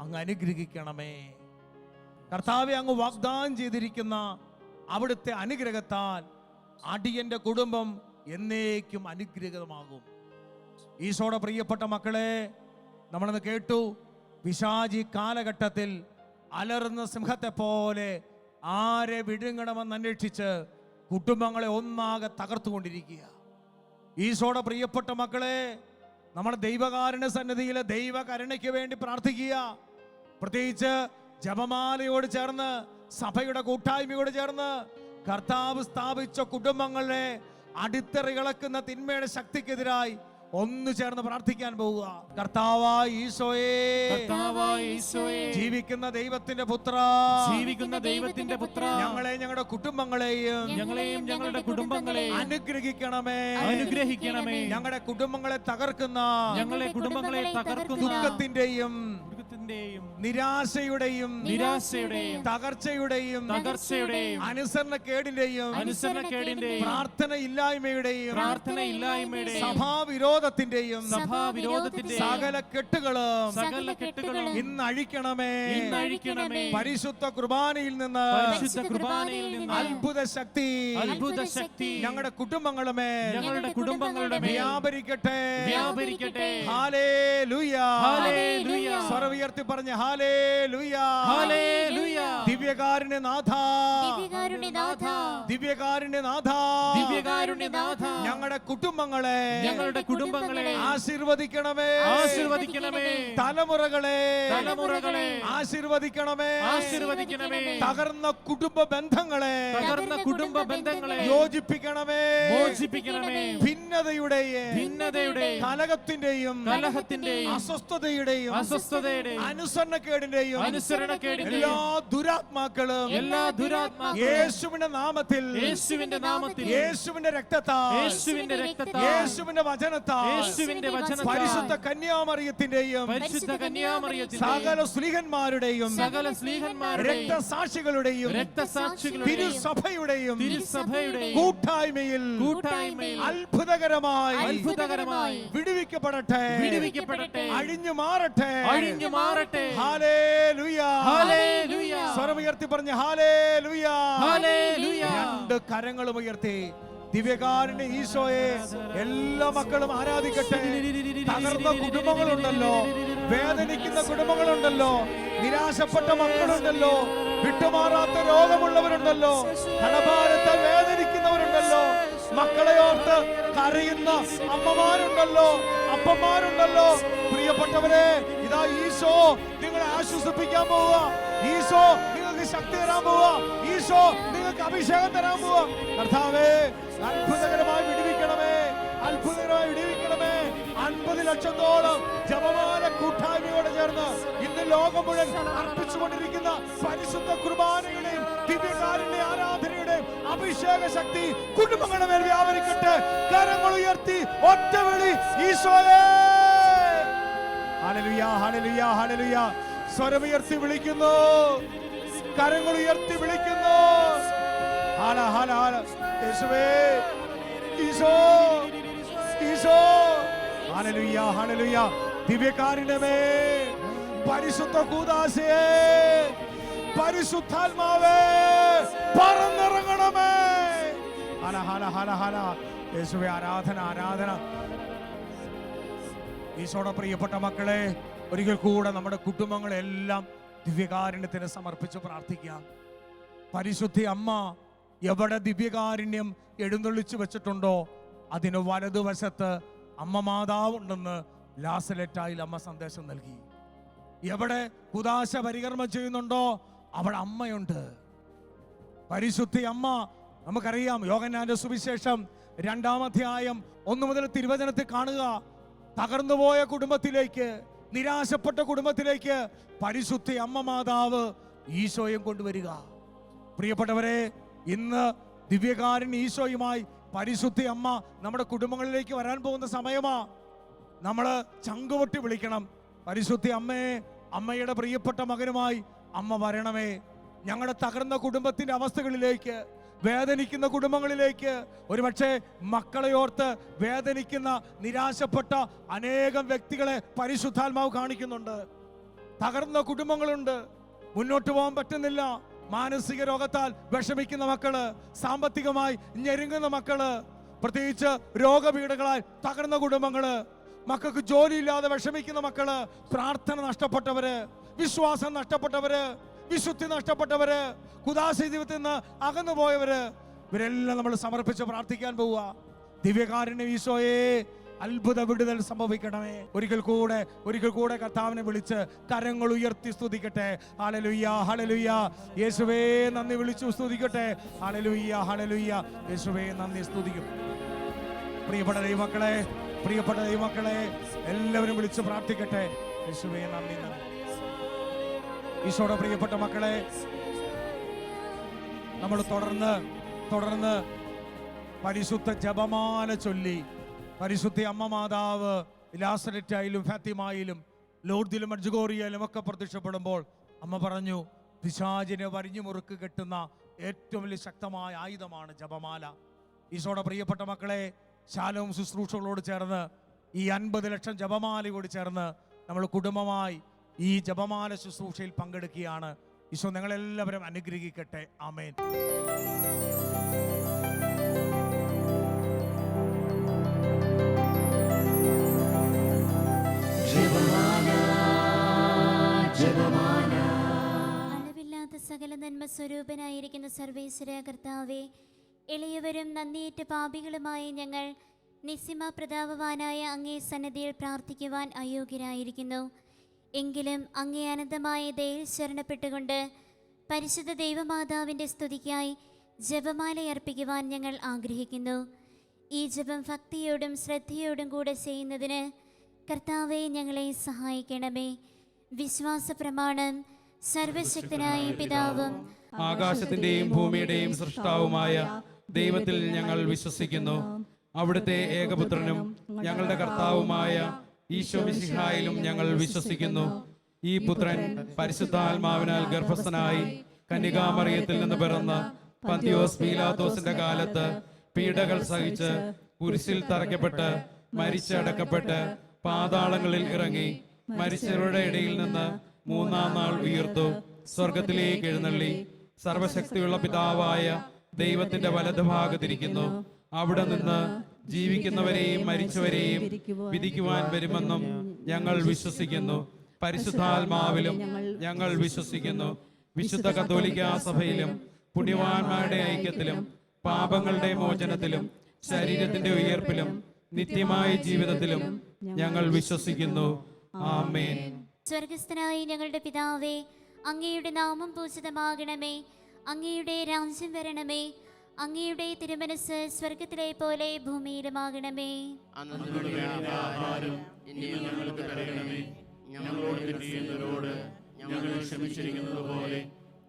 അങ്ങ് അനുഗ്രഹിക്കണമേ. കർത്താവെ, അങ്ങ് വാഗ്ദാനം ചെയ്തിരിക്കുന്ന അവിടുത്തെ അനുഗ്രഹത്താൽ അടിയന്റെ കുടുംബം എന്നേക്കും അനുഗ്രഹീതമാകും. ഈശോയുടെ പ്രിയപ്പെട്ട മക്കളെ, നമ്മളിന്ന് കേട്ടു, പിശാചി കാലഘട്ടത്തിൽ അലറുന്ന സിംഹത്തെ പോലെ ആരെ വിഴുങ്ങണമെന്ന് അന്വേഷിച്ച് കുടുംബങ്ങളെ ഒന്നാകെ തകർത്തുകൊണ്ടിരിക്കുക. ഈശോയുടെ പ്രിയപ്പെട്ട മക്കളെ, നമ്മുടെ ദൈവകാരുണ്യ സന്നിധിയിലെ ദൈവകരുണയ്ക്ക് വേണ്ടി പ്രാർത്ഥിക്കുക. പ്രത്യേകിച്ച് ജപമാലയോട് ചേർന്ന്, സഭയുടെ കൂട്ടായ്മയോട് ചേർന്ന് കർത്താവ് സ്ഥാപിച്ച കുടുംബങ്ങളെ അടിത്തറയിളക്കുന്ന തിന്മയുടെ ശക്തിക്കെതിരായി ഒന്ന് ചേർന്ന് പ്രാർത്ഥിക്കാൻ പോവുക. കർത്താവായ ഈശോയേ, ജീവിക്കുന്ന ദൈവത്തിന്റെ പുത്ര, ഞങ്ങളെ ഞങ്ങളുടെ കുടുംബങ്ങളെയും ഞങ്ങളുടെ കുടുംബങ്ങളെയും അനുഗ്രഹിക്കണമേ. ഞങ്ങളുടെ കുടുംബങ്ങളെ തകർക്കുന്ന ദുഃഖത്തിന്റെയും നിരാശയുടെയും തകർച്ചയുടെയും അനുസരണക്കേടിന്റെയും പ്രാർത്ഥനയില്ലായ്മയുടെയും സഭാവിരോധത്തിന്റെയും സകല കെട്ടുകളും ഇന്ന് അഴിക്കണമേ. പരിശുദ്ധ കുർബാനയിൽ നിന്ന് അത്ഭുത ശക്തി ഞങ്ങളുടെ കുടുംബങ്ങളുമേ വ്യാപരിക്കട്ടെ. ഹല്ലേലൂയ. സ്വരം ഉയർത്തി പറഞ്ഞ ഹല്ലേലൂയ. ദിവ്യകാരുണ്യനാഥ, ദിവ്യകാരുണ്യനാഥ, ഞങ്ങളുടെ കുടുംബങ്ങളെ ആശീർവദിക്കണമേ. തലമുറകളെ ആശീർവദിക്കണമേ. തകർന്ന കുടുംബ ബന്ധങ്ങളെ യോജിപ്പിക്കണമേ. ഭിന്നതയുടെയും കലഹത്തിന്റെയും അസ്വസ്ഥതയുടെയും അനുസരണക്കേടിന്റെയും എല്ലാ ദുരാത്മാക്കളും യേശുവിന്റെ നാമത്തിൽ, യേശുവിന്റെ രക്തത്താൽ, യേശുവിന്റെ വചനത്താൽ, പരിശുദ്ധ കന്യാമറിയത്തിന്റെയും സകല സ്ലീഹന്മാരുടെയും രക്തസാക്ഷികളുടെയും തിരുസഭയുടെയും കൂട്ടായ്മയിൽ അത്ഭുതകരമായി വിടുവിക്കപ്പെടട്ടെ, അഴിഞ്ഞു മാറട്ടെ. ഹല്ലേലൂയ. സ്വരം ഉയർത്തി പറഞ്ഞ ഹല്ലേലൂയ. രണ്ട് കരങ്ങളും ഉയർത്തി ദിവ്യകാരുണ്യ ഈശോയെ എല്ലാ മക്കളും ആരാധിക്കട്ടെ. തകർന്ന കുടുംബങ്ങളുണ്ടല്ലോ, വേദനിക്കുന്ന കുടുംബങ്ങളുണ്ടല്ലോ, നിരാശപ്പെട്ട മക്കളുണ്ടല്ലോ, വിട്ടുമാറാത്ത രോഗമുള്ളവരുണ്ടല്ലോ, കടഭാരത്താൽ വേദനിക്കുന്നവരുണ്ടല്ലോ, മക്കളെ ഓർത്ത് കരയുന്ന അമ്മമാരുണ്ടല്ലോ, അപ്പന്മാരുണ്ടല്ലോ. പ്രിയപ്പെട്ടവരെ, ഇതാ ഈശോ നിങ്ങളെ ആശ്വസിപ്പിക്കാൻ പോവുക. ഈശോ നിങ്ങൾക്ക് ശക്തി തരാൻ പോവുക. ഈശോ നിങ്ങൾക്ക് അഭിഷേകം തരാൻ പോവുക. കർത്താവേ, അത്ഭുതകരമായി വിടുവിക്കണമേ, അത്ഭുതകരമായി വിടുവിക്കണമേ. 50 ലക്ഷത്തോളം ജപമാല കൂട്ടായ്മയോടെ ചേർന്ന് ഇന്ന് ലോകം മുഴുവൻ അർപ്പിച്ചുകൊണ്ടിരിക്കുന്ന പരിശുദ്ധ കുർബാനയുടെയും ദിവ്യകാരുണ്യ ആരാധനയുടെയും അഭിഷേക ശക്തി കുടുംബങ്ങളുടെ മേൽ വ്യാപരിക്കട്ടെ. കരങ്ങൾ ഉയർത്തി ഒറ്റ വിളി ഈശോയേ. Hallelujah, hallelujah, hallelujah. സ്വരമുയർത്തി വിളിക്കുന്നു, കരങ്ങൾ ഉയർത്തി വിളിക്കുന്നു. ഹാല ഹാല ഹാല. യേശുവേ, ഈശോ, ഈശോ. Hallelujah, hallelujah. ദിവ്യകാരുണ്യമേ, പരിശുദ്ധ കൂദാശയേ, പരിശുദ്ധാത്മാവേ, പറന്നിറങ്ങണമേ. ഹല ഹല ഹല ഹല. യേശുവേ, ആരാധന, ആരാധന. ഈശോയുടെ പ്രിയപ്പെട്ട മക്കളെ, ഒരിക്കൽ കൂടെ നമ്മുടെ കുടുംബങ്ങളെല്ലാം ദിവ്യകാരുണ്യത്തിന് സമർപ്പിച്ച് പ്രാർത്ഥിക്കാം. പരിശുദ്ധി അമ്മ എവിടെ ദിവ്യകാരുണ്യം എഴുന്നള്ളിച്ചു വെച്ചിട്ടുണ്ടോ അതിന് വലതുവശത്ത് അമ്മ മാതാവുണ്ടെന്ന് ലാസലെറ്റായിൽ അമ്മ സന്ദേശം നൽകി. എവിടെ കുദാശ പരികർമ്മം ചെയ്യുന്നുണ്ടോ അവിടെ അമ്മയുണ്ട്. പരിശുദ്ധി അമ്മ, നമുക്കറിയാം, യോഹന്നാന്റെ സുവിശേഷം 2-ാം അധ്യായം 1 മുതൽ തിരുവചനത്തിൽ കാണുക. തകർന്നുപോയ കുടുംബത്തിലേക്ക്, നിരാശപ്പെട്ട കുടുംബത്തിലേക്ക് പരിശുദ്ധ അമ്മ മാതാവ് ഈശോയും കൊണ്ടുവരിക. പ്രിയപ്പെട്ടവരെ, ഇന്ന് ദിവ്യകാരുണ്യ ഈശോയുമായി പരിശുദ്ധ അമ്മ നമ്മുടെ കുടുംബങ്ങളിലേക്ക് വരാൻ പോകുന്ന സമയമാ. നമ്മൾ ചങ്കുപൊട്ടി വിളിക്കണം, പരിശുദ്ധ അമ്മയെ, അമ്മയുടെ പ്രിയപ്പെട്ട മകനുമായി അമ്മ വരണമേ. ഞങ്ങളുടെ തകർന്ന കുടുംബത്തിന്റെ അവസ്ഥകളിലേക്ക്, വേദനിക്കുന്ന കുടുംബങ്ങളിലേക്ക്, ഒരുപക്ഷെ മക്കളെ ഓർത്ത് വേദനിക്കുന്ന നിരാശപ്പെട്ട അനേകം വ്യക്തികളെ പരിശുദ്ധാത്മാവ് കാണിക്കുന്നുണ്ട്. തകർന്ന കുടുംബങ്ങളുണ്ട്, മുന്നോട്ട് പോകാൻ പറ്റുന്നില്ല. മാനസിക രോഗത്താൽ വിഷമിക്കുന്ന മക്കള്, സാമ്പത്തികമായി ഞെരുങ്ങുന്ന മക്കള്, പ്രത്യേകിച്ച് രോഗപീഠകളാൽ തകർന്ന കുടുംബങ്ങള്, മക്കൾക്ക് ജോലിയില്ലാതെ വിഷമിക്കുന്ന മക്കള്, പ്രാർത്ഥന നഷ്ടപ്പെട്ടവര്, വിശ്വാസം നഷ്ടപ്പെട്ടവര്, വിശുദ്ധി നഷ്ടപ്പെട്ടവര്, കുദാശ ജീവിതത്തിൽ നിന്ന് അകന്നുപോയവര്, ഇവരെല്ലാം നമ്മൾ സമർപ്പിച്ച് പ്രാർത്ഥിക്കാൻ പോവുക. ദിവ്യകാരുണ്യ ഈശോയെ, അത്ഭുത വിടുതൽ സംഭവിക്കണമേ. ഒരിക്കൽ കൂടെ കർത്താവിനെ വിളിച്ച് കരങ്ങൾ ഉയർത്തി സ്തുതിക്കട്ടെ. Hallelujah, hallelujah. യേശുവേ നന്ദി വിളിച്ചു സ്തുതിക്കട്ടെ. Hallelujah, hallelujah. യേശുവേ നന്ദി സ്തുതിക്കും. പ്രിയപ്പെട്ട ദൈവമക്കളെ എല്ലാവരും വിളിച്ച് പ്രാർത്ഥിക്കട്ടെ. യേശുവേ നന്ദി. ഈശോയുടെ പ്രിയപ്പെട്ട മക്കളെ, നമ്മൾ തുടർന്ന് പരിശുദ്ധ ജപമാല ചൊല്ലി പരിശുദ്ധ അമ്മ മാതാവ് ലാസററ്റായാലും ഫാത്തിമായിലും ലോർദിലും മഡ്ജുഗോറിയയിലും ഒക്കെ പ്രത്യക്ഷപ്പെടുമ്പോൾ അമ്മ പറഞ്ഞു, പിശാചിനെ വരിഞ്ഞു മുറുക്ക് കെട്ടുന്ന ഏറ്റവും വലിയ ശക്തമായ ആയുധമാണ് ജപമാല. ഈശോയുടെ പ്രിയപ്പെട്ട മക്കളെ, ശാലോം ശുശ്രൂഷകളോട് ചേർന്ന് ഈ 50 ലക്ഷം ജപമാലയോട് ചേർന്ന് നമ്മൾ കുടുംബമായി ഈ ജപമാല ശുശ്രൂഷയിൽ പങ്കെടുക്കുകയാണ്. ഈശോ നിങ്ങളെല്ലാവരും അനുഗ്രഹിക്കട്ടെ. ആമേൻ. അളവില്ലാത്ത സകല നന്മ സ്വരൂപനായിരിക്കുന്ന സർവേശ്വര കർത്താവേ, എളിയവരും നന്ദിയേറ്റ പാപികളുമായ ഞങ്ങൾ നിസ്സിമ പ്രതാപവാനായ അങ്ങേ സന്നിധിയിൽ പ്രാർത്ഥിക്കുവാൻ അയോഗ്യരായിരിക്കുന്നു. എങ്കിലും അങ്ങേ അനന്തമായ ദയയിൽ ശരണപ്പെട്ടുകൊണ്ട് പരിശുദ്ധ ദൈവമാതാവിൻ്റെ സ്തുതിക്കായി ജപമാല അർപ്പിക്കുവാൻ ഞങ്ങൾ ആഗ്രഹിക്കുന്നു. ഈ ജപം ഭക്തിയോടും ശ്രദ്ധയോടും കൂടെ ചെയ്യുന്നതിന് കർത്താവെ ഞങ്ങളെ സഹായിക്കണമേ. വിശ്വാസ പ്രമാണം. സർവശക്തനായ പിതാവും ആകാശത്തിന്റെയും ഭൂമിയുടെയും സൃഷ്ടാവുമായ ദൈവത്തിൽ ഞങ്ങൾ വിശ്വസിക്കുന്നു. അവിടുത്തെ ഏകപുത്രനും ഞങ്ങളുടെ കർത്താവുമായ ഈശോ മിശിഹായിലും ഞങ്ങൾ വിശ്വസിക്കുന്നു. ഈ പുത്രൻ പരിശുദ്ധാത്മാവിനാൽ ഗർഭസ്ഥനായി കന്യകാമറിയത്തിൽ നിന്ന് പിറന്ന് പന്തിയോസ് പീലാത്തോസിന്റെ കാലത്ത് പീഡകൾ സഹിച്ച് കുരിശിൽ തറയ്ക്കപ്പെട്ട് മരിച്ചടക്കപ്പെട്ട് പാതാളങ്ങളിൽ ഇറങ്ങി മരിച്ചവരുടെ ഇടയിൽ നിന്ന് 3-ാം നാൾ ഉയർത്തു. സ്വർഗത്തിലേക്ക് എഴുന്നള്ളി സർവശക്തിയുള്ള പിതാവായ ദൈവത്തിന്റെ വലതുഭാഗത്തിരിക്കുന്നു. അവിടെ നിന്ന് ജീവിക്കുന്നവരെയും മരിച്ചവരെയും വിധിക്കുവാൻ വരുമെന്നും ഞങ്ങൾ വിശ്വസിക്കുന്നു. പരിശുദ്ധാത്മാവിലും ഞങ്ങൾ വിശ്വസിക്കുന്നു. വിശുദ്ധ കത്തോലിക്കാ സഭയിലും പുണ്യവാന്മാരുടെ ഐക്യത്തിലും പാപങ്ങളുടെ മോചനത്തിലും ശരീരത്തിന്റെ ഉയർപ്പിലും നിത്യമായ ജീവിതത്തിലും ഞങ്ങൾ വിശ്വസിക്കുന്നു. ആമേൻ. സ്വർഗസ്ഥനായ ഞങ്ങളുടെ പിതാവേ, അങ്ങയുടെ നാമം പൂജിതമാകണമേ. അങ്ങയുടെ രാജ്യം വരണമേ. അങ്ങയുടെ തിരുമനസ് സ്വർഗത്തിലെ പോലെ ഭൂമിയിലുമാകണമേ. ഞങ്ങളോട് തെറ്റ് ചെയ്യുന്നവരോട് ഞങ്ങൾ ക്ഷമിച്ചിരിക്കുന്നത് പോലെ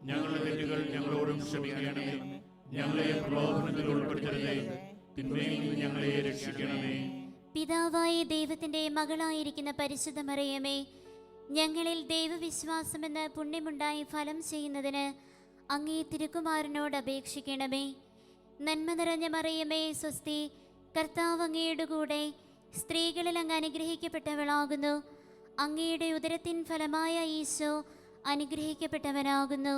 ഞങ്ങളുടെ തെറ്റുകൾ ഞങ്ങളോടും ക്ഷമിക്കണമേ. ഞങ്ങളെ പ്രലോഭനത്തിൽ ഉൾപ്പെടുത്തരുതേ, തിന്മയിൽ നിന്ന് ഞങ്ങളെ രക്ഷിക്കണമേ. പിതാവായ ദൈവത്തിന്റെ മകളായിരിക്കുന്ന പരിശുദ്ധ മറിയമേ, ഞങ്ങളിൽ ദൈവവിശ്വാസമെന്ന് പുണ്യമുണ്ടായി ഫലം ചെയ്യുന്നതിന് അങ്ങേ തിരുക്കുമാരനോട് അപേക്ഷിക്കണമേ. നന്മ നിറഞ്ഞ മറിയമേ സ്വസ്തി, കർത്താവ് അങ്ങയുടെ കൂടെ സ്ത്രീകളിൽ അങ്ങ് അനുഗ്രഹിക്കപ്പെട്ടവളാകുന്നു. അങ്ങയുടെ ഉദരത്തിൻ ഫലമായ ഈശോ അനുഗ്രഹിക്കപ്പെട്ടവനാകുന്നു.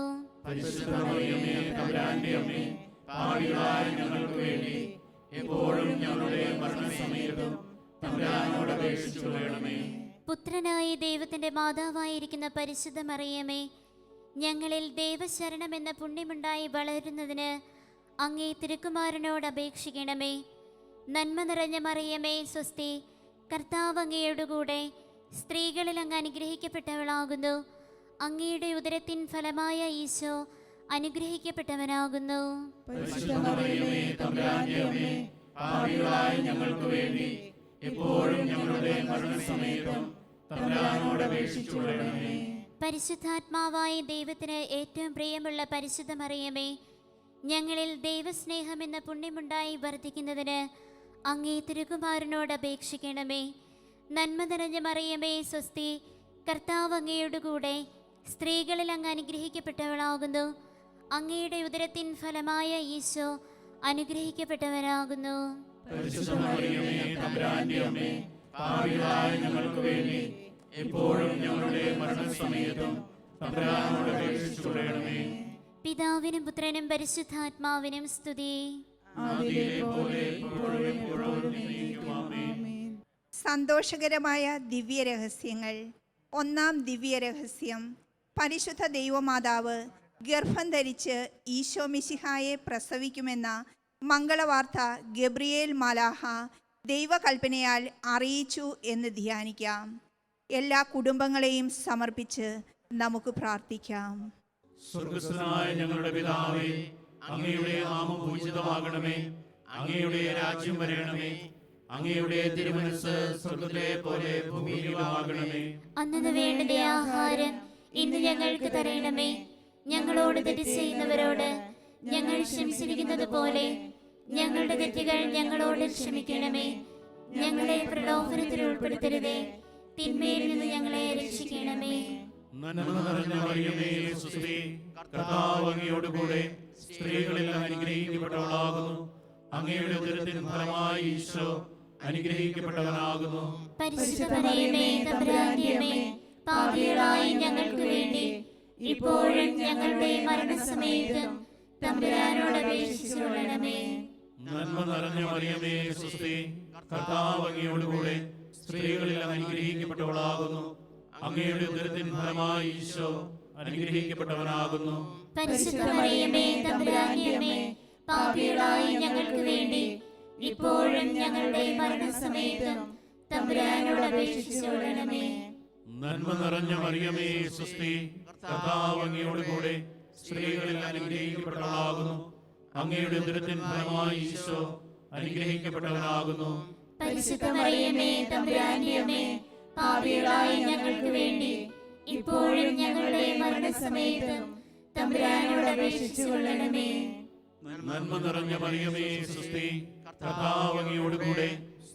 പുത്രനായ ദൈവത്തിന്റെ മാതാവായിരിക്കുന്ന പരിശുദ്ധ മറിയമേ, ഞങ്ങളിൽ ദൈവശരണമെന്ന പുണ്യമുണ്ടായി വളരുന്നതിന് അങ്ങേ തിരുക്കുമാരനോട് അപേക്ഷിക്കണമേ. നന്മ നിറഞ്ഞ മറിയമേ സ്വസ്തി, കർത്താവ് അങ്ങയുടെ കൂടെ സ്ത്രീകളിൽ അങ്ങ് അനുഗ്രഹിക്കപ്പെട്ടവളാകുന്നു. അങ്ങയുടെ ഉദരത്തിൻ ഫലമായ ഈശോ അനുഗ്രഹിക്കപ്പെട്ടവനാകുന്നു. പരിശുദ്ധാത്മാവായ ദൈവത്തിന് ഏറ്റവും പ്രിയമുള്ള പരിശുദ്ധ മറിയമേ, ഞങ്ങളിൽ ദൈവസ്നേഹമെന്ന പുണ്യമുണ്ടായി വർദ്ധിക്കുന്നതിന് അങ്ങേ തിരുക്കുമാരനോട് അപേക്ഷിക്കണമേ. നന്മ നിറഞ്ഞ മറിയമേ സ്വസ്തി, കർത്താവ് അങ്ങയുടെ കൂടെ സ്ത്രീകളിൽ അങ്ങ് അനുഗ്രഹിക്കപ്പെട്ടവളാകുന്നു. അങ്ങയുടെ ഉദരത്തിൻ ഫലമായ ഈശോ അനുഗ്രഹിക്കപ്പെട്ടവനാകുന്നു. എപ്പോഴും ഞങ്ങളുടെ മരണസമയത്തും തമ്പുരാനോട് അപേക്ഷിച്ചുകൊള്ളണമേ. പിതാവിനും പുത്രനും പരിശുദ്ധാത്മാവിനും സ്തുതി. ആദിയിലെ പോലെ എപ്പോഴും എപ്പോഴും എന്നേക്കും ആമേൻ. സന്തോഷകരമായ ദിവ്യരഹസ്യങ്ങൾ. ഒന്നാം ദിവ്യരഹസ്യം, പരിശുദ്ധ ദൈവമാതാവ് ഗർഭം ധരിച്ച് ഈശോ മിശിഹായെ പ്രസവിക്കുമെന്ന മംഗളവാർത്ത ഗബ്രിയേൽ മാലാഹ ദൈവകൽപ്പനയാൽ അറിയിച്ചു എന്ന് ധ്യാനിക്കാം. എല്ലാ കുടുംബങ്ങളെയും സമർപ്പിച്ച് നമുക്ക് പ്രാർത്ഥിക്കാം. സ്വർഗ്ഗസ്ഥനായ ഞങ്ങളുടെ പിതാവേ, അങ്ങയുടെ നാമം പൂജിതമാകണമേ. അങ്ങയുടെ രാജ്യം വരണമേ. അങ്ങയുടെ തിരുമനസ്സ് സ്വർഗ്ഗത്തിലെ പോലെ ഭൂമിയിലുമാകണമേ. അന്നു വേണ്ട ആഹാരം ഇന്ന് ഞങ്ങൾക്ക് തരണമേ. ഞങ്ങളോട് തെറ്റ് ചെയ്യുന്നവരോട് ഞങ്ങൾ ക്ഷമിച്ചിരിക്കുന്നത് പോലെ ഞങ്ങളുടെ തെറ്റുകൾ ഞങ്ങളോട് ക്ഷമിക്കണമേ. ഞങ്ങളെ പ്രലോഭനത്തിൽ ഉൾപ്പെടുത്തരുതേ, തിന്മയിൽ നിന്ന് ഞങ്ങളെ രക്ഷിക്കണമേ. നന്മ നിറഞ്ഞ മറിയമേ, സ്വസ്തി, കർത്താവ് അങ്ങയോടുകൂടെ സ്ത്രീകളിൽ അനുഗ്രഹിക്കപ്പെട്ടവളാകുന്നു. അങ്ങയുടെ ഉദരത്തിൻ ഫലമായി ഈശോ അനുഗ്രഹിക്കപ്പെട്ടവനാകുന്നു. പരിശുദ്ധ മറിയമേ, തമ്പുരാന്റെ അമ്മേ, പാപികളായ ഞങ്ങൾക്ക് വേണ്ടി ഇപ്പോഴും ഞങ്ങളുടെ മരണസമയത്തും തമ്പുരാനോട് അപേക്ഷിച്ചുകൊള്ളണമേ. നന്മ നിറഞ്ഞ മറിയമേ, സ്വസ്തി, കർത്താവ് അങ്ങയോടുകൂടെ സ്ത്രീകളിൽ അനുഗ്രഹിക്കപ്പെട്ടവളാകുന്നു. അങ്ങയുടെ ഉദരത്തിൻ ഫലമായി ഈശോ അനുഗ്രഹിക്കപ്പെട്ടവനാകുന്നു. പരിശുദ്ധ മറിയമേ, തമ്പുരാന്റെ അമ്മേ, പാപികളായ ഞങ്ങൾക്ക് വേണ്ടി ഇപ്പോഴും ഞങ്ങളുടെ മരണസമയത്തും തമ്പുരാനോട് അപേക്ഷിച്ചുകൊള്ളണമേ. നന്മ നിറഞ്ഞ മറിയമേ, സ്വസ്തി, കർത്താവ് അങ്ങയോടുകൂടെ സ്ത്രീകളിൽ അനുഗ്രഹിക്കപ്പെട്ടവളാകുന്നു. അങ്ങയുടെ ഉദരത്തിൻ ഫലമായി ഈശോ അനുഗ്രഹിക്കപ്പെട്ടവനാകുന്നു. പരിശുദ്ധ മറിയമേ, തമ്പുരാന്റെ അമ്മേ, പാപികളായ ഞങ്ങൾക്ക് വേണ്ടി ഇപ്പോഴും ഞങ്ങളുടെ മരണസമയത്തും തമ്പുരാനോട് അപേക്ഷിച്ചുകൊള്ളണമേ. നന്മ നിറഞ്ഞ മറിയമേ, സ്വസ്തി, കർത്താവ് അങ്ങയോടുകൂടെ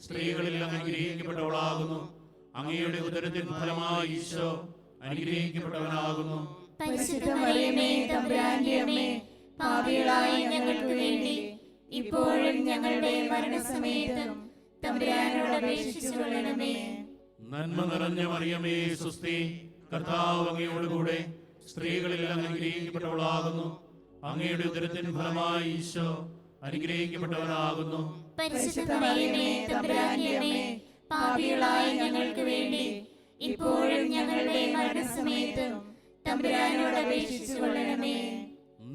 സ്ത്രീകളിൽ അനുഗ്രഹിക്കപ്പെട്ടവളാകുന്നു. അങ്ങയുടെ ഉദരത്തിൻ ഫലമായി ഈശോ അനുഗ്രഹിക്കപ്പെട്ടവനാകുന്നു. പരിശുദ്ധ മറിയമേ, തമ്പുരാന്റെ അമ്മേ, പാപികളായ ഞങ്ങൾക്ക് വേണ്ടി ഇപ്പോഴും ഞങ്ങളുടെ മരണസമയത്തും തമ്പുരാനോട് അപേക്ഷിച്ചുകൊള്ളണമേ. നന്മ നിറഞ്ഞ മറിയമേ, സ്വസ്തി, കർത്താവ് അങ്ങയോടുകൂടെ സ്ത്രീകളിൽ അനുഗ്രഹിക്കപ്പെട്ടവളാകുന്നു. അങ്ങയുടെ ഉദരത്തിൻ ഫലമായി ഈശോ അനുഗ്രഹിക്കപ്പെട്ടവനാകുന്നു. പരിശുദ്ധ മറിയമേ, തമ്പുരാന്റെ അമ്മേ, പാപികളായ ഞങ്ങൾക്ക് വേണ്ടി ഇപ്പോഴും ഞങ്ങളുടെ മരണസമയത്തും തമ്പുരാനോട് അപേക്ഷിച്ചുകൊള്ളണമേ.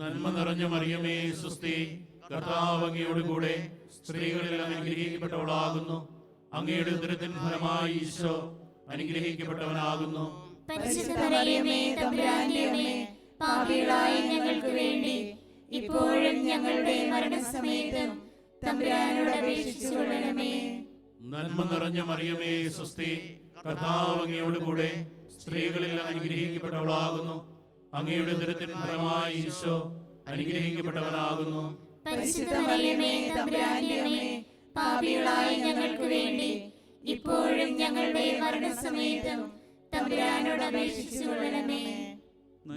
നന്മ നിറഞ്ഞ മറിയമേ, സ്വസ്തി, കർത്താവ് അങ്ങയോടുകൂടെ സ്ത്രീകളിൽ അനുഗ്രഹിക്കപ്പെട്ടവളാകുന്നു. അങ്ങയുടെ ഉദരത്തിൻ ഫലമായി ഈശോ അനുഗ്രഹിക്കപ്പെട്ടവനാകുന്നു. പരിശുദ്ധ മറിയമേ, തമ്പുരാന്റെ അമ്മേ, പാപികളായ ഞങ്ങൾക്ക് വേണ്ടി ഇപ്പോഴും ഞങ്ങളുടെ മരണസമയത്തും തമ്പുരാനോട് അപേക്ഷിച്ചുകൊള്ളണമേ. നന്മ നിറഞ്ഞ മറിയമേ, സ്വസ്തി, കർത്താവ് അങ്ങയോടുകൂടെ സ്ത്രീകളിൽ അനുഗ്രഹിക്കപ്പെട്ടവളാകുന്നു. അങ്ങയുടെ ഉദരത്തിൻ ഫലമായി ഈശോ അനുഗ്രഹിക്കപ്പെട്ടവനാകുന്നു. പരിശുദ്ധ മറിയമേ, തമ്പുരാന്റെ അമ്മേ, പാപികളായ ഞങ്ങൾക്ക് വേണ്ടി ഇപ്പോഴും ഞങ്ങളുടെ മരണസമയത്തും തമ്പുരാനോട് അപേക്ഷിച്ചുകൊള്ളണമേ.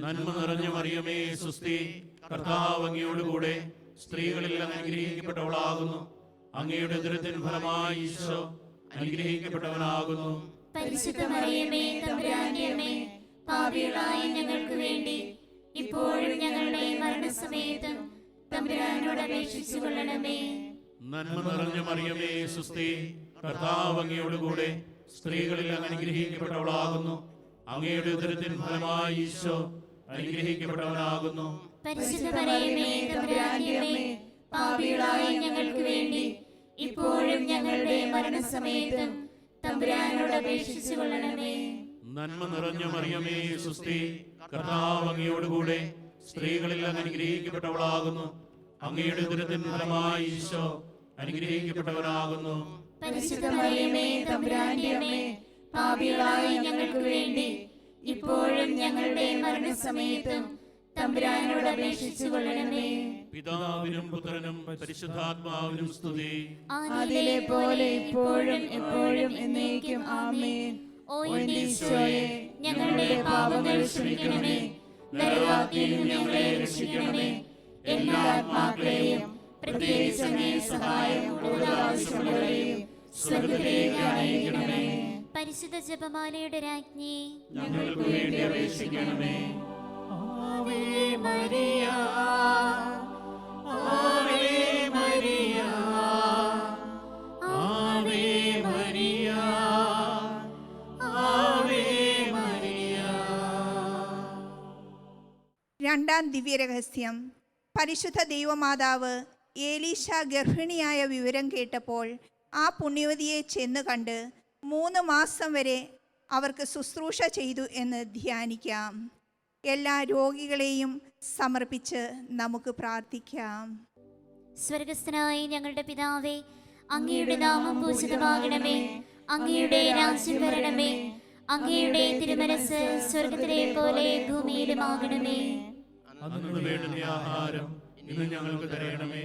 നന്മ നിറഞ്ഞ മറിയമേ, സ്വസ്തി, കർത്താവ് അങ്ങയോടുകൂടെ സ്ത്രീകളിൽ അനുഗ്രഹിക്കപ്പെട്ടവളാകുന്നു. അങ്ങയുടെ ഉദരത്തിൻ ഫലമായി ഈശോ അനുഗ്രഹിക്കപ്പെട്ടവനാകുന്നു. പരിശുദ്ധ മറിയമേ, തമ്പുരാന്റെ അമ്മേ, പാപികളായ ഞങ്ങൾക്ക് വേണ്ടി ഇപ്പോഴും ഞങ്ങളുടെ മരണസമയത്തും തമ്പുരാനോട് അപേക്ഷിച്ചുകൊള്ളണമേ. നന്മ നിറഞ്ഞ മറിയമേ, സ്വസ്തി, കർത്താവ് അങ്ങയോടുകൂടെ സ്ത്രീകളിൽ അനുഗ്രഹിക്കപ്പെട്ടവളാകുന്നു. അങ്ങയുടെ ഉദരത്തിൻ ഫലമായി ഈശോ അനുഗ്രഹിക്കപ്പെട്ടവനാകുന്നു. പരിശുദ്ധ മറിയമേ, തമ്പുരാന്റെ അമ്മേ, പാപികളായ ഞങ്ങൾക്ക് വേണ്ടി ഇപ്പോഴും ഞങ്ങളുടെ മരണസമയത്തും തമ്പുരാനോട് അപേക്ഷിച്ചുകൊള്ളണമേ. നന്മ നിറഞ്ഞ മറിയമേ, സ്വസ്തി, കർത്താവ് അങ്ങയോടുകൂടെ സ്ത്രീകളിൽ അനുഗ്രഹിക്കപ്പെട്ടവളാകുന്നു. അങ്ങയുടെ ഉദരത്തിൻ ഫലമായി ഈശോ അനുഗ്രഹിക്കപ്പെട്ടവനാകുന്നു. പരിശുദ്ധ മറിയമേ, തമ്പുരാന്റെ അമ്മേ, പാപികളായ ഞങ്ങൾക്ക് വേണ്ടി ഇപ്പോഴും ഞങ്ങളുടെ മരണസമയത്തും തമ്പുരാനോട് അപേക്ഷിച്ചുകൊള്ളണമേ. പിതാവിനും പുത്രനും പരിശുദ്ധാത്മാവിനും സ്തുതി. അതിലെ പോലെ ഇപ്പോഴും എപ്പോഴും എന്നേക്കും ആമേൻ. ഓ എന്റെ ഈശോയെ, ഞങ്ങളുടെ പാപങ്ങൾ ക്ഷമിക്കണമേ. നരകാഗ്നിയിൽ നിന്ന് ഞങ്ങളെ രക്ഷിക്കണമേ. എല്ലാ ആത്മാക്കളെയും പ്രത്യേകിച്ച് അങ്ങേ സഹായം കൂടുതൽ ആവശ്യമുള്ളവരെയും സ്വർഗ്ഗത്തിലേക്ക് അയക്കണമേ. പരിശുദ്ധ ജപമാലയുടെ രാജ്ഞി, ഞങ്ങൾക്ക് വേണ്ടി അപേക്ഷിക്കണമേ. Ave Maria, Ave Maria, Ave Maria, Ave Maria. രണ്ടാം ദിവ്യരഹസ്യം. പരിശുദ്ധ ദൈവമാതാവ് ഏലീശ ഗർഭിണിയായ വിവരം കേട്ടപ്പോൾ ആ പുണ്യവതിയെ ചെന്ന് കണ്ട് 3 മാസം വരെ അവർക്ക് ശുശ്രൂഷ ചെയ്തു എന്ന് ധ്യാനിക്കാം. എല്ലാ രോഗികളെയും സമർപ്പിച്ച് നമുക്ക് പ്രാർത്ഥിക്കാം. സ്വർഗസ്ഥനായ ഞങ്ങളുടെ പിതാവേ, അങ്ങയുടെ നാമം പൂജിതമാകണമേ. അങ്ങയുടെ രാജ്യം വരണമേ. അങ്ങയുടെ തിരുമനസ് സ്വർഗത്തിലെ പോലെ ഭൂമിയിലുമാകണമേ. അന്നു വേണ്ടുന്ന ആഹാരം ഇന്ന് ഞങ്ങൾക്ക് തരണമേ.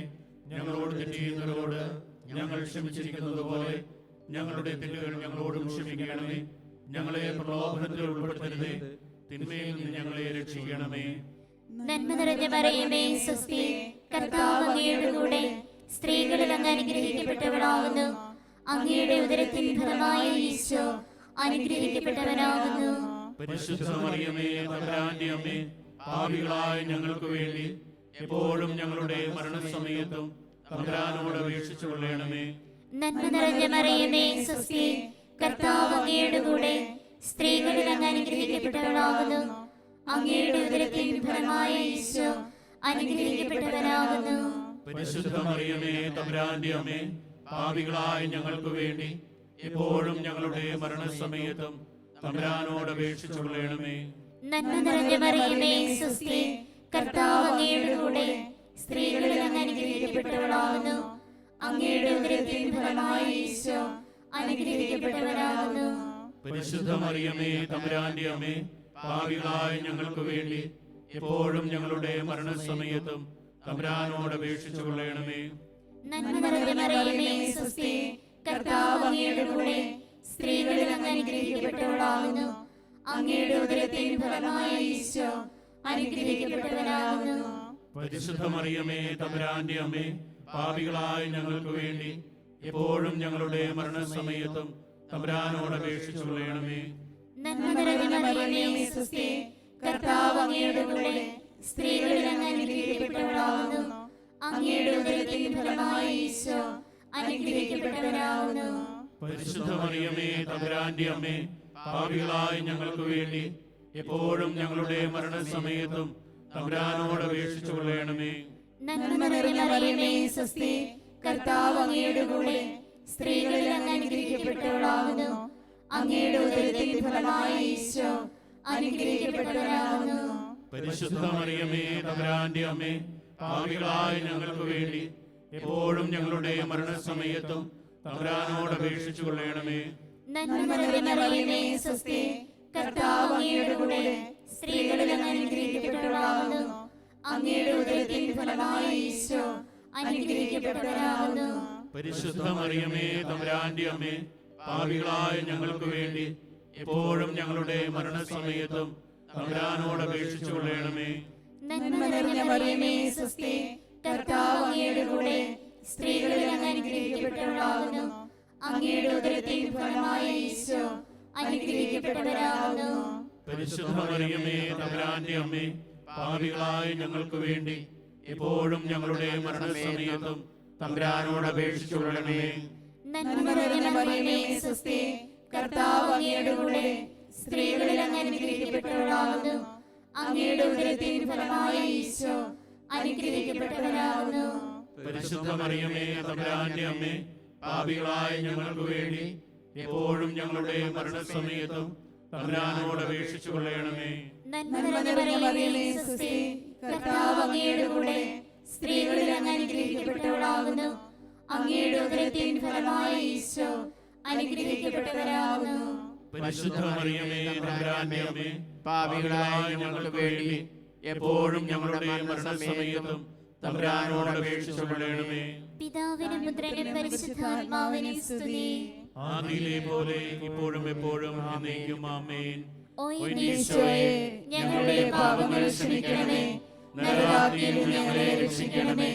ഞങ്ങളോട് തെറ്റ് ചെയ്യുന്നവരോട് ഞങ്ങൾ ക്ഷമിച്ചിരിക്കുന്നത് പോലെ ഞങ്ങളുടെ തെറ്റുകൾ ഞങ്ങളോടും ക്ഷമിക്കണമേ. ഞങ്ങളെ പ്രലോഭനത്തിൽ ഉൾപ്പെടുത്തരുതേ, തിന്മയിൽ നിന്ന് ഞങ്ങളെ രക്ഷിക്കണമേ. നന്മ നിറഞ്ഞ മറിയമേ, സ്വസ്തി, കർത്താവ് അങ്ങയുടെ കൂടെ സ്ത്രീകളിൽ അങ്ങ് അനുഗ്രഹിക്കപ്പെട്ടവളാകുന്നു. അങ്ങയുടെ ഉദരത്തിൻ ഫലമായ ഈശോ അനുഗ്രഹിക്കപ്പെട്ടവനാകുന്നു. പരിശുദ്ധ മറിയമേ, തമ്പുരാന്റെ അമ്മേ, പാപികളായ ഞങ്ങൾക്ക് വേണ്ടി എപ്പോഴും ഞങ്ങളുടെ മരണസമയത്തും തമ്പുരാനോട് അപേക്ഷിച്ചു കൊള്ളണമേ. നന്മ നിറഞ്ഞ മറിയമേ, സ്വസ്തി, കർത്താവ് അങ്ങയുടെ കൂടെ സ്ത്രീകളിൽ അങ്ങ് അനുഗ്രഹിക്കപ്പെട്ടവളാകുന്നു. അങ്ങയുടെ ഉദരത്തിൻ ഫലമായ ഈശോ അനുഗ്രഹിക്കപ്പെട്ടവനാകുന്നു. പരിശുദ്ധ മറിയമേ, തമ്പുരാന്റെ അമ്മേ, പാപികളായ ഞങ്ങൾക്ക് വേണ്ടി എപ്പോഴും ഞങ്ങളുടെ മരണസമയത്തും തമ്പുരാനോട് അപേക്ഷിച്ചു കൊള്ളണമേ. നന്മ നിറഞ്ഞ മറിയമേ, സ്വസ്തി, കർത്താവ് അങ്ങയുടെ കൂടെ സ്ത്രീകളിൽ അങ്ങ് അനുഗ്രഹിക്കപ്പെട്ടവളാകുന്നു. അങ്ങയുടെ ഉദരത്തിൻ ഫലമായ ഈശോ അനുഗ്രഹിക്കപ്പെട്ടവനാകുന്നു. പരിശുദ്ധ മറിയമേ, തമ്പുരാന്റെ അമ്മേ, പാപികളായ ഞങ്ങൾക്ക് വേണ്ടി എപ്പോഴും ഞങ്ങളുടെ മരണസമയത്തും തമ്പുരാനോട് അപേക്ഷിച്ചു കൊള്ളണമേ. നന്മ നിറഞ്ഞ മറിയമേ, സ്വസ്തി, കർത്താവ് അങ്ങയുടെ കൂടെ സ്ത്രീകളിൽ അങ്ങ് അനുഗ്രഹിക്കപ്പെട്ടവളാകുന്നു. അങ്ങയുടെ ഉദരത്തിൻ ഫലമായ ഈശോ അനുഗ്രഹിക്കപ്പെട്ടവനാകുന്നു. പരിശുദ്ധ മറിയമേ, തമ്പുരാന്റെ അമ്മേ, പാപികളായ ഞങ്ങൾക്ക് വേണ്ടി എപ്പോഴും ഞങ്ങളുടെ മരണസമയത്തും തമ്പുരാനോട് അപേക്ഷിച്ചു കൊള്ളണമേ. നന്മ നിറഞ്ഞ മറിയമേ, സ്വസ്തി, കർത്താവ് അങ്ങയുടെ കൂടെ സ്ത്രീകളിൽ അങ്ങ് അനുഗ്രഹിക്കപ്പെട്ടവളാകുന്നു. അങ്ങയുടെ ഉദരത്തിൻ ഫലമായ ഈശോ അനുഗ്രഹിക്കപ്പെട്ടവനാകുന്നു. പരിശുദ്ധ മറിയമേ, തമ്പുരാന്റെ അമ്മേ, പാപികളായ ഞങ്ങൾക്ക് വേണ്ടി എപ്പോഴും ഞങ്ങളുടെ മരണസമയത്തും തമ്പുരാനോട് അപേക്ഷിച്ചു കൊള്ളണമേ. നന്മ നിറഞ്ഞ മറിയമേ, സ്വസ്തി, കർത്താവ് അങ്ങയുടെ കൂടെ സ്ത്രീകളിൽ അങ്ങ് അനുഗ്രഹിക്കപ്പെട്ടവളാകുന്നു. അങ്ങയുടെ ഉദരത്തിൻ ഫലമായ ഈശോ അനുഗ്രഹിക്കപ്പെട്ടവനാകുന്നു. പരിശുദ്ധ മറിയമേ, തമ്പുരാന്റെ അമ്മേ, പാപികളായ ഞങ്ങൾക്ക് വേണ്ടി എപ്പോഴും ഞങ്ങളുടെ മരണസമയത്തും തമ്പുരാനോട് അപേക്ഷിച്ചു കൊള്ളണമേ. നന്മ നിറഞ്ഞ മറിയമേ, സ്വസ്തി, കർത്താവ് അങ്ങയുടെ കൂടെ സ്ത്രീകളിൽ അങ്ങ് അനുഗ്രഹിക്കപ്പെട്ടവളാകുന്നു. അങ്ങയുടെ ഉദരത്തിൻ ഫലമായ ഈശോ അനുഗ്രഹിക്കപ്പെട്ടവനാകുന്നു. പരിശുദ്ധ മറിയമേ, തമ്പുരാന്റെ അമ്മേ, പാപികളായ ഞങ്ങൾക്ക് വേണ്ടി എപ്പോഴും ഞങ്ങളുടെ മരണസമയത്തും തമ്പുരാനോട് അപേക്ഷിച്ചു കൊള്ളണമേ. നന്മ നിറഞ്ഞ മറിയമേ, സ്വസ്തി, കർത്താവ് അങ്ങയുടെ കൂടെ സ്ത്രീകളിൽ അങ്ങ് അനുഗ്രഹിക്കപ്പെട്ടവളാകുന്നു. അങ്ങയുടെ ഉദരത്തിൻ ഫലമായ ഈശോ അനുഗ്രഹിക്കപ്പെട്ടവനാകുന്നു. പരിശുദ്ധ മറിയമേ, തമ്പുരാന്റെ അമ്മേ, പാപികളായ ഞങ്ങൾക്ക് വേണ്ടി എപ്പോഴും ഞങ്ങളുടെ മരണസമയത്തും തമ്പുരാനോട് അപേക്ഷിച്ചു കൊള്ളണമേ. നന്മ നിറഞ്ഞ മറിയമേ, സ്വസ്തി, കർത്താവ് അങ്ങയുടെ കൂടെ സ്ത്രീകളിൽ അങ്ങ് അനുഗ്രഹിക്കപ്പെട്ടവളാകുന്നു. അങ്ങയുടെ ഉദരത്തിൻ ഫലമായ ഈശോ അനുഗ്രഹിക്കപ്പെട്ടവനാകുന്നു. പരിശുദ്ധ മറിയമേ, തമ്പുരാന്റെ അമ്മേ, പാപികളായ ഞങ്ങൾക്ക് വേണ്ടി എപ്പോഴും ഞങ്ങളുടെ മരണസമയത്തും തമ്പുരാനോട് അപേക്ഷിച്ചു കൊള്ളണമേ. നന്മ നിറഞ്ഞ മറിയമേ, സ്വസ്തി, കർത്താവ് അങ്ങയുടെ കൂടെ സ്ത്രീകളിൽ അങ്ങ് അനുഗ്രഹിക്കപ്പെട്ടവളാകുന്നു. അങ്ങയുടെ ഉദരത്തിൻ ഫലമായ ഈശോ അനുഗ്രഹിക്കപ്പെട്ടവനാകുന്നു. പരിശുദ്ധ മറിയമേ, തമ്പുരാന്റെ അമ്മേ, പാപികളായ ഞങ്ങൾക്ക് വേണ്ടി എപ്പോഴും ഞങ്ങളുടെ മരണസമയത്തും തമ്പുരാനോട് അപേക്ഷിച്ചു കൊള്ളണമേ. പിതാവിനും പുത്രനും പരിശുദ്ധാത്മാവിനും സ്തുതി. ആദിയിലെ പോലെ ഇപ്പോഴും എപ്പോഴും എന്നേക്കും ആമേൻ. ഓ ഈശോയെ, ഞങ്ങളുടെ പാപങ്ങൾ ക്ഷമിക്കണമേ. നരകാഗ്നിയിൽ നിന്ന് ഞങ്ങളെ രക്ഷിക്കണമേ.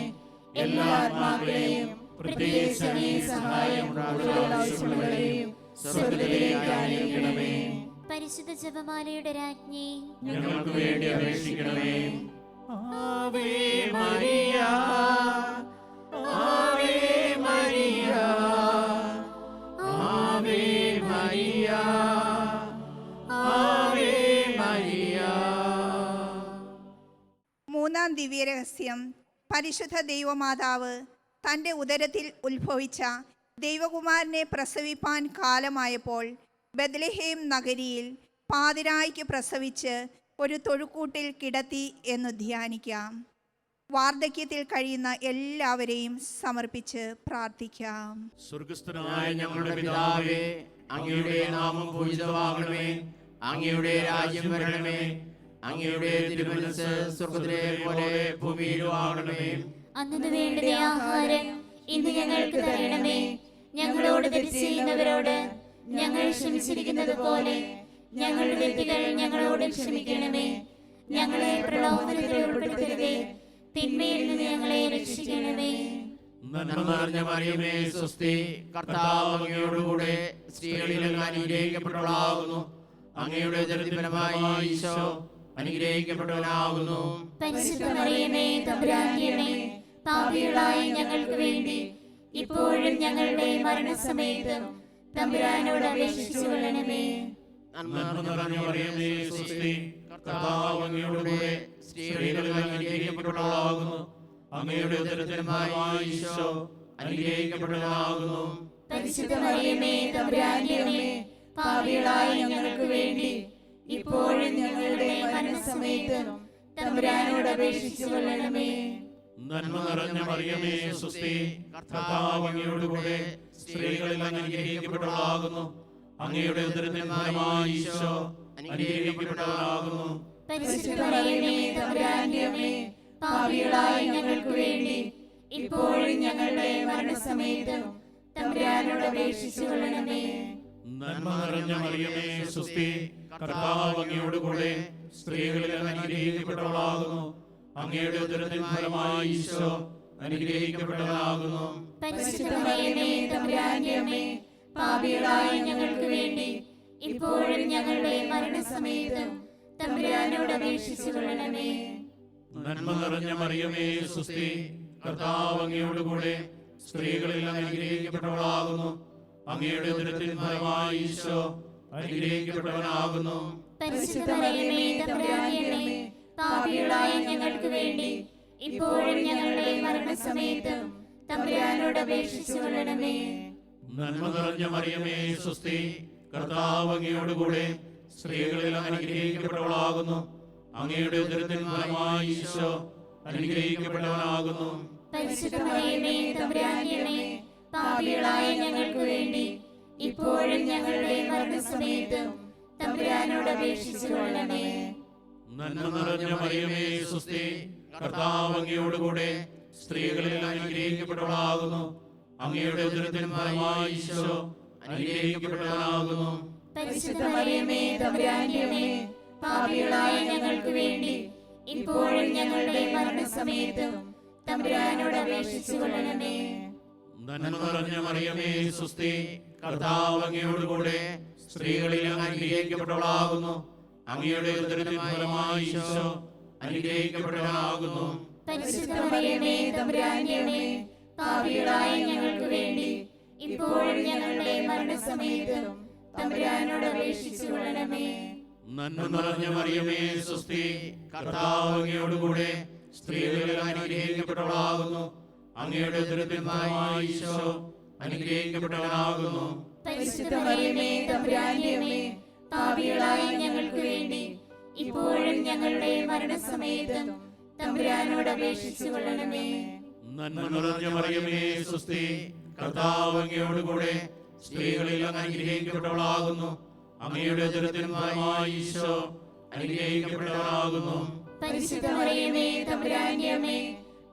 എല്ലാ ആത്മാക്കളെയും പ്രത്യേകിച്ച് അങ്ങേ സഹായം കൂടുതൽ ആവശ്യമുള്ളവരെയും സ്വർഗ്ഗത്തിലേക്ക് ആനയിക്കണമേ. പരിശുദ്ധ ജപമാലയുടെ രാജ്ഞി, ഞങ്ങൾക്ക് വേണ്ടി അപേക്ഷിക്കണമേ. Ave Maria, Ave Maria, Ave Maria, Ave Maria. മൂന്നാം ദിവ്യരഹസ്യം, പരിശുദ്ധ ദൈവമാതാവ് തൻ്റെ ഉദരത്തിൽ ഉത്ഭവിച്ച ദൈവകുമാരനെ പ്രസവിപ്പാൻ കാലമായപ്പോൾ ബത്ലഹേം നഗരിയിൽ പാതിരായ്ക്ക് പ്രസവിച്ച് ഒരു തൊഴുക്കൂട്ടിൽ കിടത്തി എന്ന് ധ്യാനിക്കാം. വാർദ്ധക്യത്തിൽ കഴിയുന്ന എല്ലാവരെയും സമർപ്പിച്ച് പ്രാർത്ഥിക്കാം. സ്വർഗസ്ഥനായ ഞങ്ങളുടെ പിതാവേ, അങ്ങയുടെ നാമം പൂജിതമാകണമേ. അങ്ങയുടെ രാജ്യം വരണമേ. അങ്ങയുടെ തിരുമനസ്സ് സ്വർഗ്ഗത്തിലെ പോലെ ഭൂമിയിലും ആകണമേ. അന്നു വേണ്ട ആഹാരം ഇന്ന് ഞങ്ങൾക്ക് തരണമേ. ഞങ്ങളോട് തെറ്റ് ചെയ്യുന്നവരോട് ഞങ്ങൾ ക്ഷമിച്ചിരിക്കുന്നത് പോലെ ഞങ്ങളുടെ തെറ്റുകൾ ഞങ്ങളോട് ക്ഷമിക്കണമേ. ഞങ്ങളെ പ്രലോഭനത്തിൽ ഉൾപ്പെടുത്തരുതേ, തിന്മയിൽ നിന്ന് ഞങ്ങളെ രക്ഷിക്കണമേ. നന്മ നിറഞ്ഞ മറിയമേ, സ്വസ്തി. കർത്താവ് അങ്ങയോടുകൂടെ സ്ത്രീകളിൽ അങ്ങ് അനുഗ്രഹിക്കപ്പെട്ടവളാകുന്നു. അങ്ങയുടെ ഉദരത്തിൻ ഫലമായി ഈശോ അനുഗ്രഹിക്കപ്പെട്ടവനാകുന്നു. പരിശുദ്ധ മറിയമേ, തമ്പുരാന്റെ അമ്മേ, പാപികളായ ഞങ്ങൾക്ക് വേണ്ടി ഇപ്പോഴും ഞങ്ങളുടെ മരണസമയത്തും തമ്പുരാനോട് അപേക്ഷിച്ചു കൊള്ളണമേ. നന്മ നിറഞ്ഞ മറിയമേ, സ്വസ്തി. കർത്താവ് അങ്ങയോടുകൂടെ സ്ത്രീകളിൽ അങ്ങ് അനുഗ്രഹിക്കപ്പെട്ടവളാകുന്നു. അങ്ങയുടെ ഉദരത്തിൻ ഫലമായി ഈശോ അനുഗ്രഹിക്കപ്പെട്ടവനാകുന്നു. പരിശുദ്ധ മറിയമേ, തമ്പുരാന്റെ അമ്മേ, പാപികളായ ഞങ്ങൾക്ക് വേണ്ടി ഇപ്പോഴും ഞങ്ങളുടെ മരണസമയത്തും തമ്പുരാനോട് അപേക്ഷിച്ചു കൊള്ളണമേ. നന്മ നിറഞ്ഞ മറിയമേ, സ്വസ്തി. കർത്താവ് അങ്ങയോടുകൂടെ സ്ത്രീകളിൽ അങ്ങ് അനുഗ്രഹിക്കപ്പെട്ടവളാകുന്നു. അങ്ങയുടെ ഉദരത്തിൻ ഫലമായി ഈശോ അനുഗ്രഹിക്കപ്പെട്ടവനാകുന്നു. പരിശുദ്ധ മറിയമേ, തമ്പുരാന്റെ അമ്മേ, പാപികളായ ഞങ്ങൾക്ക് വേണ്ടി ഇപ്പോഴും ഞങ്ങളുടെ മരണസമയത്തും തമ്പുരാനോട് അപേക്ഷിച്ചു കൊള്ളണമേ. നന്മ നിറഞ്ഞ മറിയമേ, സ്വസ്തി. കർത്താവ് അങ്ങയോടുകൂടെ സ്ത്രീകളിൽ അങ്ങ് അനുഗ്രഹിക്കപ്പെട്ടവളാകുന്നു. അങ്ങയുടെ ഉദരത്തിൻ ഫലമായി ഈശോ അനുഗ്രഹിക്കപ്പെട്ടവനാകുന്നു. പരിശുദ്ധ മറിയമേ, തമ്പുരാന്റെ അമ്മേ, പാപികളായ ഞങ്ങൾക്ക് വേണ്ടി ഇപ്പോഴും ഞങ്ങളുടെ മരണസമയത്തും തമ്പുരാനോട് അപേക്ഷിച്ചു കൊള്ളണമേ. നന്മ നിറഞ്ഞ മറിയമേ, സ്വസ്തി. കർത്താവ് അങ്ങയോടുകൂടെ സ്ത്രീകളിൽ അങ്ങ് അനുഗ്രഹിക്കപ്പെട്ടവളാകുന്നു. അങ്ങയുടെ ഉദരത്തിൻ ഫലമായി ഈശോ അനുഗ്രഹിക്കപ്പെട്ടവനാകുന്നു. പരിശുദ്ധ മറിയമേ, തമ്പുരാന്റെ അമ്മേ, പാപികളായ ഞങ്ങൾക്ക് വേണ്ടി ഇപ്പോഴും ഞങ്ങളുടെ മരണസമയത്തും തമ്പുരാനോട് അപേക്ഷിച്ചു കൊള്ളണമേ. നന്മ നിറഞ്ഞ മറിയമേ, സ്വസ്തി. കർത്താവ് അങ്ങയോടുകൂടെ സ്ത്രീകളിൽ അങ്ങ് അനുഗ്രഹിക്കപ്പെട്ടവളാകുന്നു. അങ്ങയുടെ ഉദരത്തിൻ ഫലമായി ഈശോ അനുഗ്രഹിക്കപ്പെട്ടവനാകുന്നു. പരിശുദ്ധ മറിയമേ, തമ്പുരാന്റെ അമ്മേ, പാപികളായ ഞങ്ങൾക്ക് വേണ്ടി ഇപ്പോഴും ഞങ്ങളുടെ മരണസമയത്തും തമ്പുരാനോട് അപേക്ഷിച്ചു കൊള്ളണമേ. നന്മ നിറഞ്ഞ മറിയമേ, സ്വസ്തി. കർത്താവ് അങ്ങയോടുകൂടെ സ്ത്രീകളിൽ അങ്ങ് അനുഗ്രഹിക്കപ്പെട്ടവളാകുന്നു. അങ്ങയുടെ ഉദരത്തിൻ ഫലമായി ഈശോ അനുഗ്രഹിക്കപ്പെട്ടവനാകുന്നു. പരിശുദ്ധ മറിയമേ, തമ്പുരാന്റെ അമ്മേ, പാപികളായ ഞങ്ങൾക്ക് വേണ്ടി ഇപ്പോഴും ഞങ്ങളുടെ മരണസമയത്തും തമ്പുരാനോട് അപേക്ഷിച്ചു കൊള്ളണമേ. നന്മ നിറഞ്ഞ മറിയമേ, സ്വസ്തി. കർത്താവ് അങ്ങയോടുകൂടെ സ്ത്രീകളിൽ അങ്ങ് അനുഗ്രഹിക്കപ്പെട്ടവളാകുന്നു. അങ്ങയുടെ ഉദരത്തിൻ ഫലമായി ഈശോ അനുഗ്രഹിക്കപ്പെട്ടവനാകുന്നു. പരിശുദ്ധ മറിയമേ, തമ്പുരാന്റെ അമ്മേ, പാപികളായ ഞങ്ങൾക്ക് വേണ്ടി ഇപ്പോഴും ഞങ്ങളുടെ മരണസമയത്തും തമ്പുരാനോട് അപേക്ഷിച്ചു കൊള്ളണമേ. നന്മ നിറഞ്ഞ മറിയമേ, സ്വസ്തി. കർത്താവ് അങ്ങയോടുകൂടെ സ്ത്രീകളിൽ അങ്ങ് അനുഗ്രഹിക്കപ്പെട്ടവളാകുന്നു. അങ്ങയുടെ ഉദരത്തിൻ ഫലമായി ഈശോ അനുഗ്രഹിക്കപ്പെട്ടവനാകുന്നു. പരിശുദ്ധ മറിയമേ, തമ്പുരാന്റെ അമ്മേ, പാപികളായ ഞങ്ങൾക്ക് വേണ്ടി ഇപ്പോഴും ഞങ്ങളുടെ മരണസമയത്തും തമ്പുരാനോട് അപേക്ഷിച്ചു കൊള്ളണമേ. നന്മ നിറഞ്ഞ മറിയമേ, സ്വസ്തി. കർത്താവ് അങ്ങയോടുകൂടെ സ്ത്രീകളിൽ അങ്ങ് അനുഗ്രഹിക്കപ്പെട്ടവളാകുന്നു. അങ്ങയുടെ ഉദരത്തിൻ ഫലമായി ഈശോ അനുഗ്രഹിക്കപ്പെട്ടവനാകുന്നു. പരിശുദ്ധ മറിയമേ, തമ്പുരാന്റെ അമ്മേ,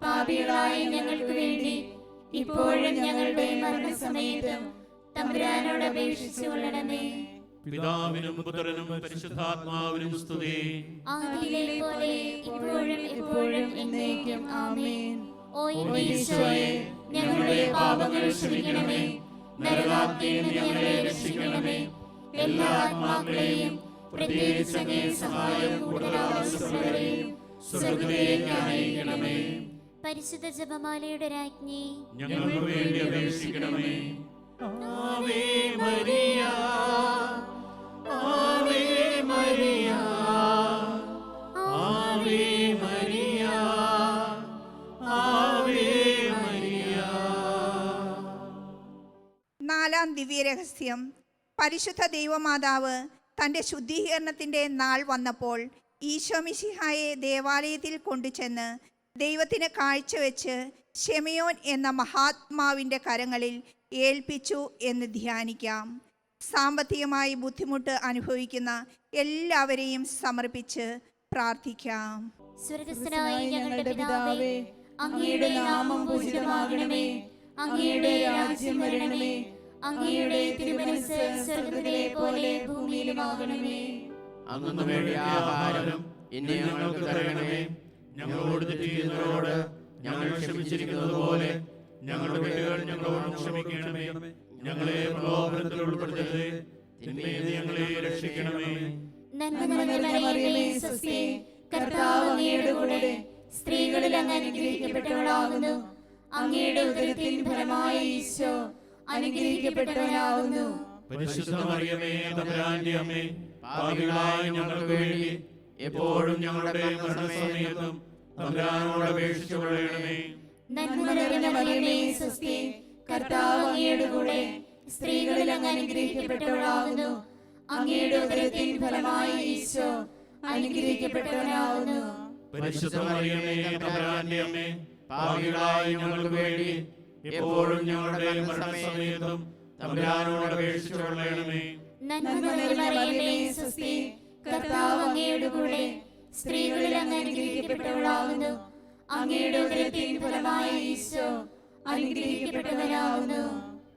പാപികളായ ഞങ്ങൾക്ക് വേണ്ടി ഇപ്പോഴും ഞങ്ങളുടെ മരണസമയത്തും തമ്പുരാനോട് അപേക്ഷിച്ചു കൊള്ളണമേ. പിതാവിനും പുത്രനും പരിശുദ്ധാത്മാവിനും സ്തുതി. ആദിയിലെ പോലെ ഇപ്പോഴും എപ്പോഴും എന്നേക്കും ആമേൻ. ഓ എന്റെ ഈശോയെ, ഞങ്ങളുടെ പാപങ്ങൾ ക്ഷമിക്കണമേ, നരകാഗ്നിയിൽ നിന്ന് ഞങ്ങളെ രക്ഷിക്കണമേ. എല്ലാ ആത്മാക്കളെയും പ്രത്യേകിച്ച് അങ്ങേ സഹായം കൂടുതൽ ആവശ്യമുള്ളവരെയും സ്വർഗ്ഗത്തിലേക്ക് അയക്കണമേ. പരിശുദ്ധ ജപമാലയുടെ രാജ്ഞി, ഞങ്ങൾക്ക് വേണ്ടി അപേക്ഷിക്കണമേ. Ave Maria, Ave Maria, Ave Maria, Ave Maria. നാലാം ദിവ്യരഹസ്യം. പരിശുദ്ധ ദൈവമാതാവ് തൻ്റെ ശുദ്ധീകരണത്തിൻ്റെ നാൾ വന്നപ്പോൾ ഈശോമിശിഹായെ ദേവാലയത്തിൽ കൊണ്ടുചെന്ന് ദൈവത്തിന് കാഴ്ചവെച്ച് ശെമയോൻ എന്ന മഹാത്മാവിൻ്റെ കരങ്ങളിൽ ഏൽപ്പിച്ചു എന്ന് ധ്യാനിക്കാം. സാമ്പത്തികമായി ബുദ്ധിമുട്ട് അനുഭവിക്കുന്ന എല്ലാവരെയും സമർപ്പിച്ച് പ്രാർത്ഥിക്കാം. സ്വർഗ്ഗസ്ഥനായ ഞങ്ങളുടെ പിതാവേ, അങ്ങയുടെ നാമം പൂജിതമാകണമേ. അങ്ങയുടെ രാജ്യം വരണമേ. അങ്ങയുടെ തിരുമനസ്സ് സ്വർഗ്ഗത്തിലെ പോലെ ഭൂമിയിലുമാകണമേ. അന്നു വേണ്ട ആഹാരം ഇന്ന് ഞങ്ങൾക്ക് തരണമേ. ഞങ്ങളോട് തെറ്റ് ചെയ്യുന്നവരോട് ഞങ്ങൾ ക്ഷമിച്ചിരിക്കുന്നത് പോലെ ഞങ്ങളുടെ തെറ്റുകൾ ഞങ്ങളോട് ക്ഷമിക്കണമേ. ഞങ്ങളെ പ്രലോഭനത്തിൽ ഉൾപ്പെടുത്തരുതേ, തിന്മയിൽ നിന്ന് ഞങ്ങളെ രക്ഷിക്കണമേ. നന്മ നിറഞ്ഞ മറിയമേ, സ്വസ്തി, കർത്താവ് അങ്ങയുടെ കൂടെ സ്ത്രീകളിൽ അങ്ങ് അനുഗ്രഹിക്കപ്പെട്ടവളാകുന്നു. അങ്ങയുടെ ഉദരത്തിൻ ഫലമായി ഈശോ അനുഗ്രഹിക്കപ്പെട്ടവനാകുന്നു. പരിശുദ്ധ മറിയമേ, തമ്പുരാന്റെ അമ്മേ, പാപികളായ ഞങ്ങൾക്ക് വേണ്ടി എപ്പോഴും ഞങ്ങളുടെ മരണസമയത്തും തമ്പുരാനോട് അപേക്ഷിച്ചു കൊള്ളണമേ. നന്മ നിറഞ്ഞ മറിയമേ, സ്വസ്തി, കർത്താവ് അങ്ങയുടെ കൂടെ സ്ത്രീകളിൽ അങ്ങ് അനുഗ്രഹിക്കപ്പെട്ടവളാകുന്നു. അങ്ങയുടെ ഉദരത്തിൻ ഫലമായി ഈശോ അനുഗ്രഹിക്കപ്പെട്ടവനാകുന്നു. പരിശുദ്ധ മറിയമേ, തമ്പുരാന്റെ അമ്മേ, പാപികളായ ഞങ്ങൾക്ക് വേണ്ടി എപ്പോഴും ഞങ്ങളുടെ മരണസമയത്തും തമ്പുരാനോട് അപേക്ഷിച്ചു കൊള്ളണമേ. നന്മ നിറഞ്ഞ മറിയമേ, സ്വസ്തി, കർത്താവ് അങ്ങയുടെ കൂടെ സ്ത്രീകളിൽ അങ്ങ് അനുഗ്രഹിക്കപ്പെട്ടവളാകുന്നു. അങ്ങയുടെ ഉദരത്തിൻ ഫലമായി ഈശോ അനുഗ്രഹിക്കപ്പെട്ടവനാകുന്നു.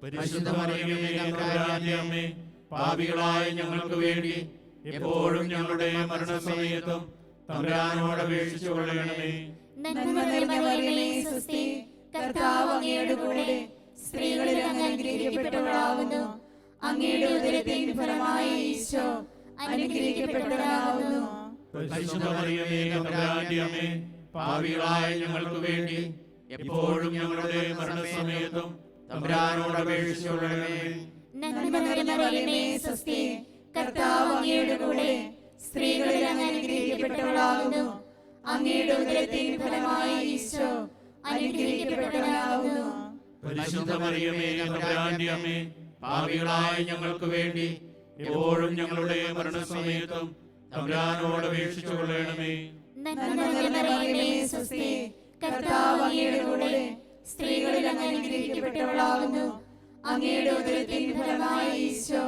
പരിശുദ്ധ മറിയമേ, തമ്പുരാന്റെ അമ്മേ, പാപികളായ ഞങ്ങൾക്ക് വേണ്ടി എപ്പോഴും ഞങ്ങളുടെ മരണസമയത്തും തമ്പുരാനോട് അപേക്ഷിച്ചു കൊള്ളണമേ. നന്മ നിറഞ്ഞ മറിയമേ, സ്വസ്തി, കർത്താവ് അങ്ങയുടെ കൂടെ സ്ത്രീകളിൽ അങ്ങ് അനുഗ്രഹിക്കപ്പെട്ടവളാകുന്നു. അങ്ങയുടെ ഉദരത്തിൻ ഫലമായി ഈശോ അനുഗ്രഹിക്കപ്പെട്ടവനാകുന്നു. പരിശുദ്ധ മറിയമേ, തമ്പുരാന്റെ അമ്മേ, പാപികളായ ഞങ്ങൾക്ക് വേണ്ടി എപ്പോഴും ഞങ്ങളുടെ മരണസമയത്തും തമ്പുരാനോട് അപേക്ഷിച്ചു കൊള്ളണമേ. നന്മ നിറഞ്ഞ മറിയമേ, സ്വസ്തി, കർത്താവ് അങ്ങയുടെ കൂടെ സ്ത്രീകളിൽ അങ്ങ് അനുഗ്രഹിക്കപ്പെട്ടവളാകുന്നു. അങ്ങയുടെ ഉദരത്തിൻ ഫലമായി ഈശോ അനുഗ്രഹിക്കപ്പെട്ടവനാകുന്നു. പരിശുദ്ധ മറിയമേ, തമ്പുരാന്റെ അമ്മേ, പാപികളായ ഞങ്ങൾക്ക് വേണ്ടി എപ്പോഴും ഞങ്ങളുടെ മരണസമയത്തും തമ്പുരാനോട് അപേക്ഷിച്ചു കൊള്ളണമേ. നന്മ നിറഞ്ഞ മറിയമേ, സ്വസ്തി, കർത്താവ് അങ്ങയുടെ കൂടെ സ്ത്രീകളിൽ അങ്ങ് അനുഗ്രഹിക്കപ്പെട്ടവളാകുന്നു. അങ്ങയുടെ ഉദരത്തിൻ ഫലമായി ഈശോ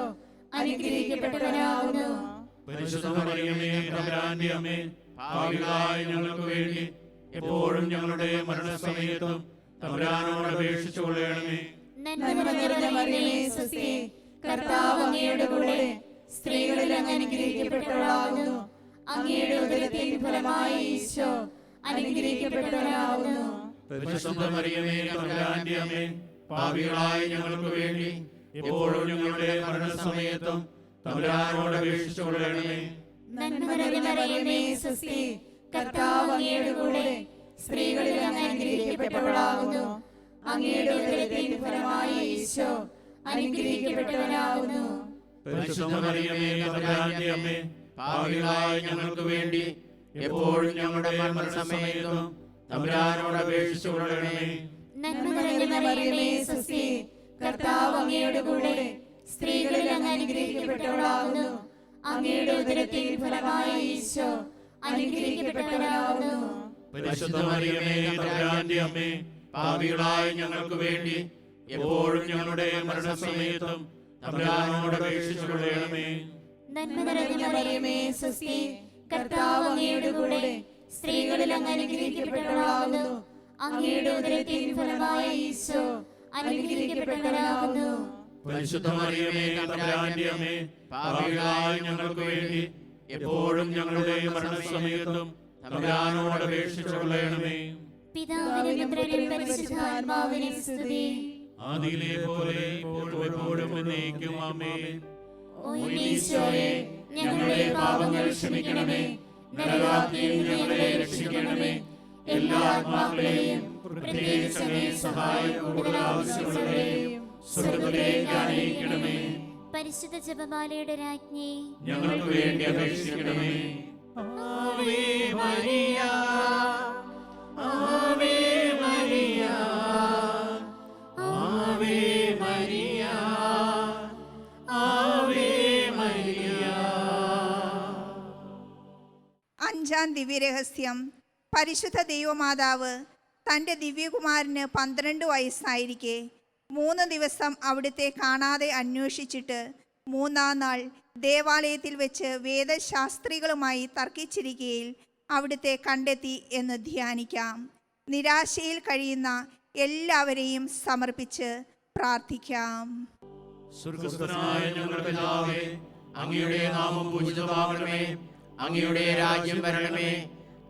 അനുഗ്രഹിക്കപ്പെട്ടവനാകുന്നു. പരിശുദ്ധ മറിയമേ, തമ്പുരാന്റെ അമ്മേ, പാപികളായ ഞങ്ങൾക്ക് വേണ്ടി എപ്പോഴും ഞങ്ങളുടെ മരണസമയത്തും തമ്പുരാനോട് അപേക്ഷിച്ചു കൊള്ളണമേ. നന്മ നിറഞ്ഞ മറിയമേ, സ്വസ്തി, കർത്താവ് അങ്ങയുടെ കൂടെ സ്ത്രീകളിൽ അങ്ങ് അനുഗ്രഹിക്കപ്പെട്ടവളാകുന്നു. അങ്ങയുടെ ഉദരത്തിൻ ഫലമായി ഈശോ അനുഗ്രഹിക്കപ്പെട്ടവനാകുന്നു. പരിശുദ്ധ മറിയമേ, തമ്പുരാന്റെ അമ്മേ, പാപികളായ ഞങ്ങൾക്ക് വേണ്ടി എപ്പോഴും ഞങ്ങളുടെ മരണസമയത്തും തമ്പുരാനോട് അപേക്ഷിച്ചു കൊള്ളണമേ. നന്മ നിറഞ്ഞ മറിയമേ, സ്വസ്തി, കർത്താവ് അങ്ങയുടെ കൂടെ സ്ത്രീകളിൽ അങ്ങ് അനുഗ്രഹിക്കപ്പെട്ടവളാകുന്നു. അങ്ങയുടെ ഉദരത്തിൻ ഫലമായി ഈശോ അനുഗ്രഹിക്കപ്പെട്ടവനാകുന്നു. പരിശുദ്ധ മറിയമേ, തമ്പുരാന്റെ അമ്മേ, പാപികളായ ഞങ്ങൾക്ക് വേണ്ടി എപ്പോഴും ഞങ്ങളുടെ മരണസമയത്തും തമ്പുരാനോട് അപേക്ഷിച്ചു കൊള്ളണമേ. നന്മ നിറഞ്ഞ മറിയമേ, സ്വസ്തി, കർത്താവ് അങ്ങയുടെ കൂടെ സ്ത്രീകളിൽ അങ്ങ് അനുഗ്രഹിക്കപ്പെട്ടവളാകുന്നു. അങ്ങയുടെ ഉദരത്തിൻ ഫലമായി ഈശോ അനുഗ്രഹിക്കപ്പെട്ടവനാകുന്നു. പരിശുദ്ധ മറിയമേ, തമ്പുരാന്റെ അമ്മേ, പാപികളായ ഞങ്ങൾക്ക് വേണ്ടി എപ്പോഴും ഞങ്ങളുടെ മരണസമയത്തും തമ്പുരാനോട് അപേക്ഷിച്ചു കൊള്ളണമേ. നന്മ നിറഞ്ഞ മറിയമേ, സ്വസ്തി, കർത്താവ് അങ്ങയുടെ കൂടെ സ്ത്രീകളിൽ അങ്ങ് അനുഗ്രഹിക്കപ്പെട്ടവളാകുന്നു. അങ്ങയുടെ ഉദരത്തിൻ ഫലമായി ഈശോ അനുഗ്രഹിക്കപ്പെട്ടവനാകുന്നു. പരിശുദ്ധ മറിയമേ, തമ്പുരാന്റെ അമ്മേ, പാപികളായ ഞങ്ങൾക്ക് വേണ്ടി എപ്പോഴും ഞങ്ങളുടെ മരണസമയത്തും തമ്പുരാനോട് അപേക്ഷിച്ചു കൊള്ളണമേ. പിതാവിനും പുത്രനും പരിശുദ്ധാത്മാവിനും സ്തുതി. ആദിയിലെ പോലെ ഇപ്പോഴും എപ്പോഴും എന്നേക്കും ആമേൻ. ഓ ഈശോയെ, ഞങ്ങളുടെ പാപങ്ങൾ ക്ഷമിക്കണമേ. നരകാഗ്നിയിൽ ഞങ്ങളെ രക്ഷിക്കണമേ. എല്ലാ ആത്മാക്കളെയും പ്രത്യേകിച്ച് അങ്ങേ സഹായം കൂടുതൽ ആവശ്യമുള്ളവരെയും സ്വർഗ്ഗത്തിലേക്ക് ആനയിക്കണമേ. പരിശുദ്ധ ജപമാലയുടെ രാജ്ഞി, ഞങ്ങൾക്ക് വേണ്ടി അപേക്ഷിക്കണമേ. Ave Maria, Ave Maria, Ave Maria, Ave Maria. അഞ്ചാം ദിവ്യരഹസ്യം. പരിശുദ്ധ ദൈവമാതാവ് തൻ്റെ ദിവ്യകുമാരന് 12 വയസ്സായിരിക്കെ 3 ദിവസം അവിടുത്തെ കാണാതെ അന്വേഷിച്ചിട്ട് 3-ാം നാൾ ദേവാലയത്തിൽ വെച്ച് വേദശാസ്ത്രികളുമായി തർക്കിച്ചിരിക്കയിൽ അവിടുത്തെ കണ്ടെത്തി എന്ന് ധ്യാനിക്കാം. നിരാശയിൽ കഴിയുന്ന എല്ലാവരെയും സമർപ്പിച്ച് പ്രാർത്ഥിക്കാം. സ്വർഗ്ഗസ്ഥനായ ഞങ്ങളുടെ പിതാവേ, അങ്ങയുടെ നാമം പൂജിതമാകണമേ. അങ്ങയുടെ രാജ്യം വരണമേ.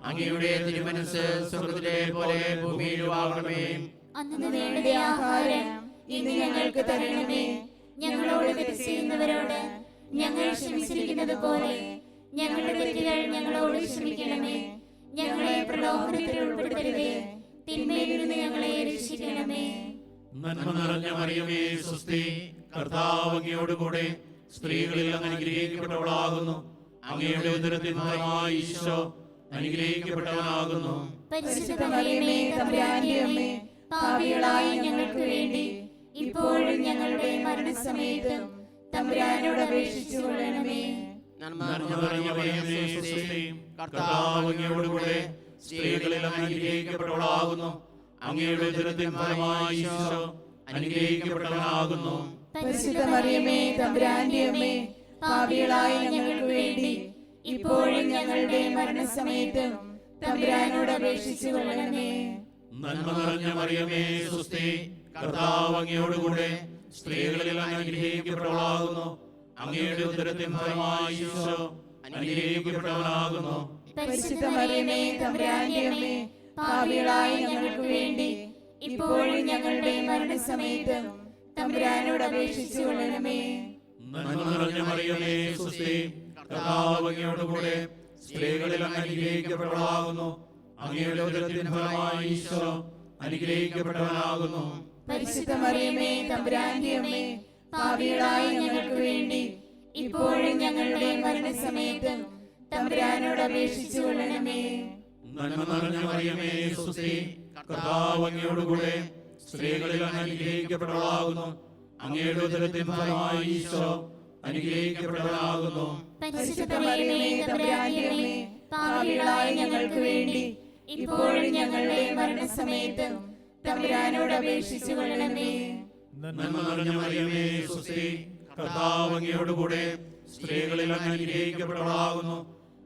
അങ്ങയുടെ തിരുമനസ്സ് സ്വർഗ്ഗത്തിലെ പോലെ ഭൂമിയിലുമാകണമേ. അന്നു വേണ്ട ആഹാരം ഇന്ന് ഞങ്ങൾക്ക് തരണമേ. ഞങ്ങളോട് തെറ്റ് ചെയ്യുന്നവരോട് ഞങ്ങൾ ക്ഷമിച്ചിരിക്കുന്നത് പോലെ ഞങ്ങളുടെ തെറ്റുകൾ ഞങ്ങളോട് ക്ഷമിക്കണമേ. ഞങ്ങളെ പ്രലോഭനത്തിൽ ഉൾപ്പെടുത്തരുതേ. തിന്മയിൽ നിന്ന് ഞങ്ങളെ രക്ഷിക്കണമേ. നന്മ നിറഞ്ഞ മറിയമേ, സ്വസ്തി. കർത്താവ് അങ്ങയോടുകൂടെ സ്ത്രീകളിൽ അങ്ങ് അനുഗ്രഹിക്കപ്പെട്ടവളാകുന്നു. അങ്ങയുടെ ഉദരത്തിൻ ഫലമായി ഈശോ അനുഗ്രഹിക്കപ്പെട്ടവനാകുന്നു. പരിശുദ്ധ മറിയമേ, തമ്പുരാന്റെ അമ്മേ, പാപികളായ ഞങ്ങൾക്ക് വേണ്ടി ഇപ്പോഴും ഞങ്ങളുടെ മരണസമയത്തും തമ്പുരാനോട് അപേക്ഷിച്ചു കൊള്ളണമേ. നന്മ നിറഞ്ഞ മറിയമേ, സ്വസ്തി. കർത്താവ് അങ്ങയോടുകൂടെ സ്ത്രീകളിൽ അങ്ങ് അനുഗ്രഹിക്കപ്പെട്ടവളാകുന്നു. അങ്ങയുടെ ഉദരത്തിൻ ഫലമായി ഈശോ അനുഗ്രഹിക്കപ്പെട്ടവനാകുന്നു. പരിശുദ്ധ മറിയമേ, തമ്പുരാന്റെ അമ്മേ, പാപികളായ ഞങ്ങൾക്ക് വേണ്ടി ഇപ്പോഴും ഞങ്ങളുടെ മരണസമയത്തും തമ്പുരാനോട് അപേക്ഷിച്ചു കൊള്ളണമേ. നന്മ നിറഞ്ഞ മറിയമേ, സ്വസ്തി. കർത്താവ് അങ്ങയോടുകൂടെ സ്ത്രീകളിൽ അങ്ങ് അനുഗ്രഹിക്കപ്പെട്ടവളാകുന്നു. അങ്ങയുടെ ഉദരത്തിൻ ഫലമായി ഈശോ അനുഗ്രഹിക്കപ്പെട്ടവനാകുന്നു. പരിശുദ്ധ മറിയമേ, തമ്പുരാന്റെ അമ്മേ, പാപികളായ ഞങ്ങൾക്ക് വേണ്ടി ഇപ്പോഴും ഞങ്ങളുടെ മരണസമയത്തും തമ്പുരാനോട് അപേക്ഷിച്ചു കൊള്ളണമേ. നന്മ നിറഞ്ഞ മറിയമേ, സ്വസ്തി. കർത്താവ് അങ്ങയോടുകൂടെ സ്ത്രീകളിൽ അങ്ങ് അനുഗ്രഹിക്കപ്പെട്ടവളാകുന്നു. അങ്ങയുടെ ഉദരത്തിൻ ഫലമായി ഈശോ അനുഗ്രഹിക്കപ്പെട്ടവനാകുന്നു. പരിശുദ്ധ മറിയമേ, തമ്പുരാന്റെ അമ്മേ, പാപികളായ ഞങ്ങൾക്ക് വേണ്ടി ഇപ്പോഴും ഞങ്ങളുടെ മരണസമയത്തും തമ്പുരാനോട് അപേക്ഷിച്ചു കൊള്ളണമേ. നന്മ നിറഞ്ഞ മറിയമേ, സ്വസ്തി. കർത്താവ് അങ്ങയോടുകൂടെ സ്ത്രീകളിൽ അങ്ങ് അനുഗ്രഹിക്കപ്പെട്ടവളാകുന്നു. അങ്ങയുടെ ഉദരത്തിൻ ഫലമായി ഈശോ അനുഗ്രഹിക്കപ്പെട്ടവനാകുന്നു. പരിശുദ്ധ മറിയമേ, തമ്പുരാന്റെ അമ്മേ, പാപികളായ ഞങ്ങൾക്ക് വേണ്ടി ഇപ്പോഴും ഞങ്ങളുടെ മരണസമയത്തും തമ്പുരാനോട് അപേക്ഷിച്ചു കൊള്ളണമേ. നന്മ നിറഞ്ഞ മറിയമേ, സ്വസ്തി. കർത്താവ് അങ്ങയോടുകൂടെ സ്ത്രീകളിൽ അങ്ങ് അനുഗ്രഹിക്കപ്പെട്ടവളാകുന്നു.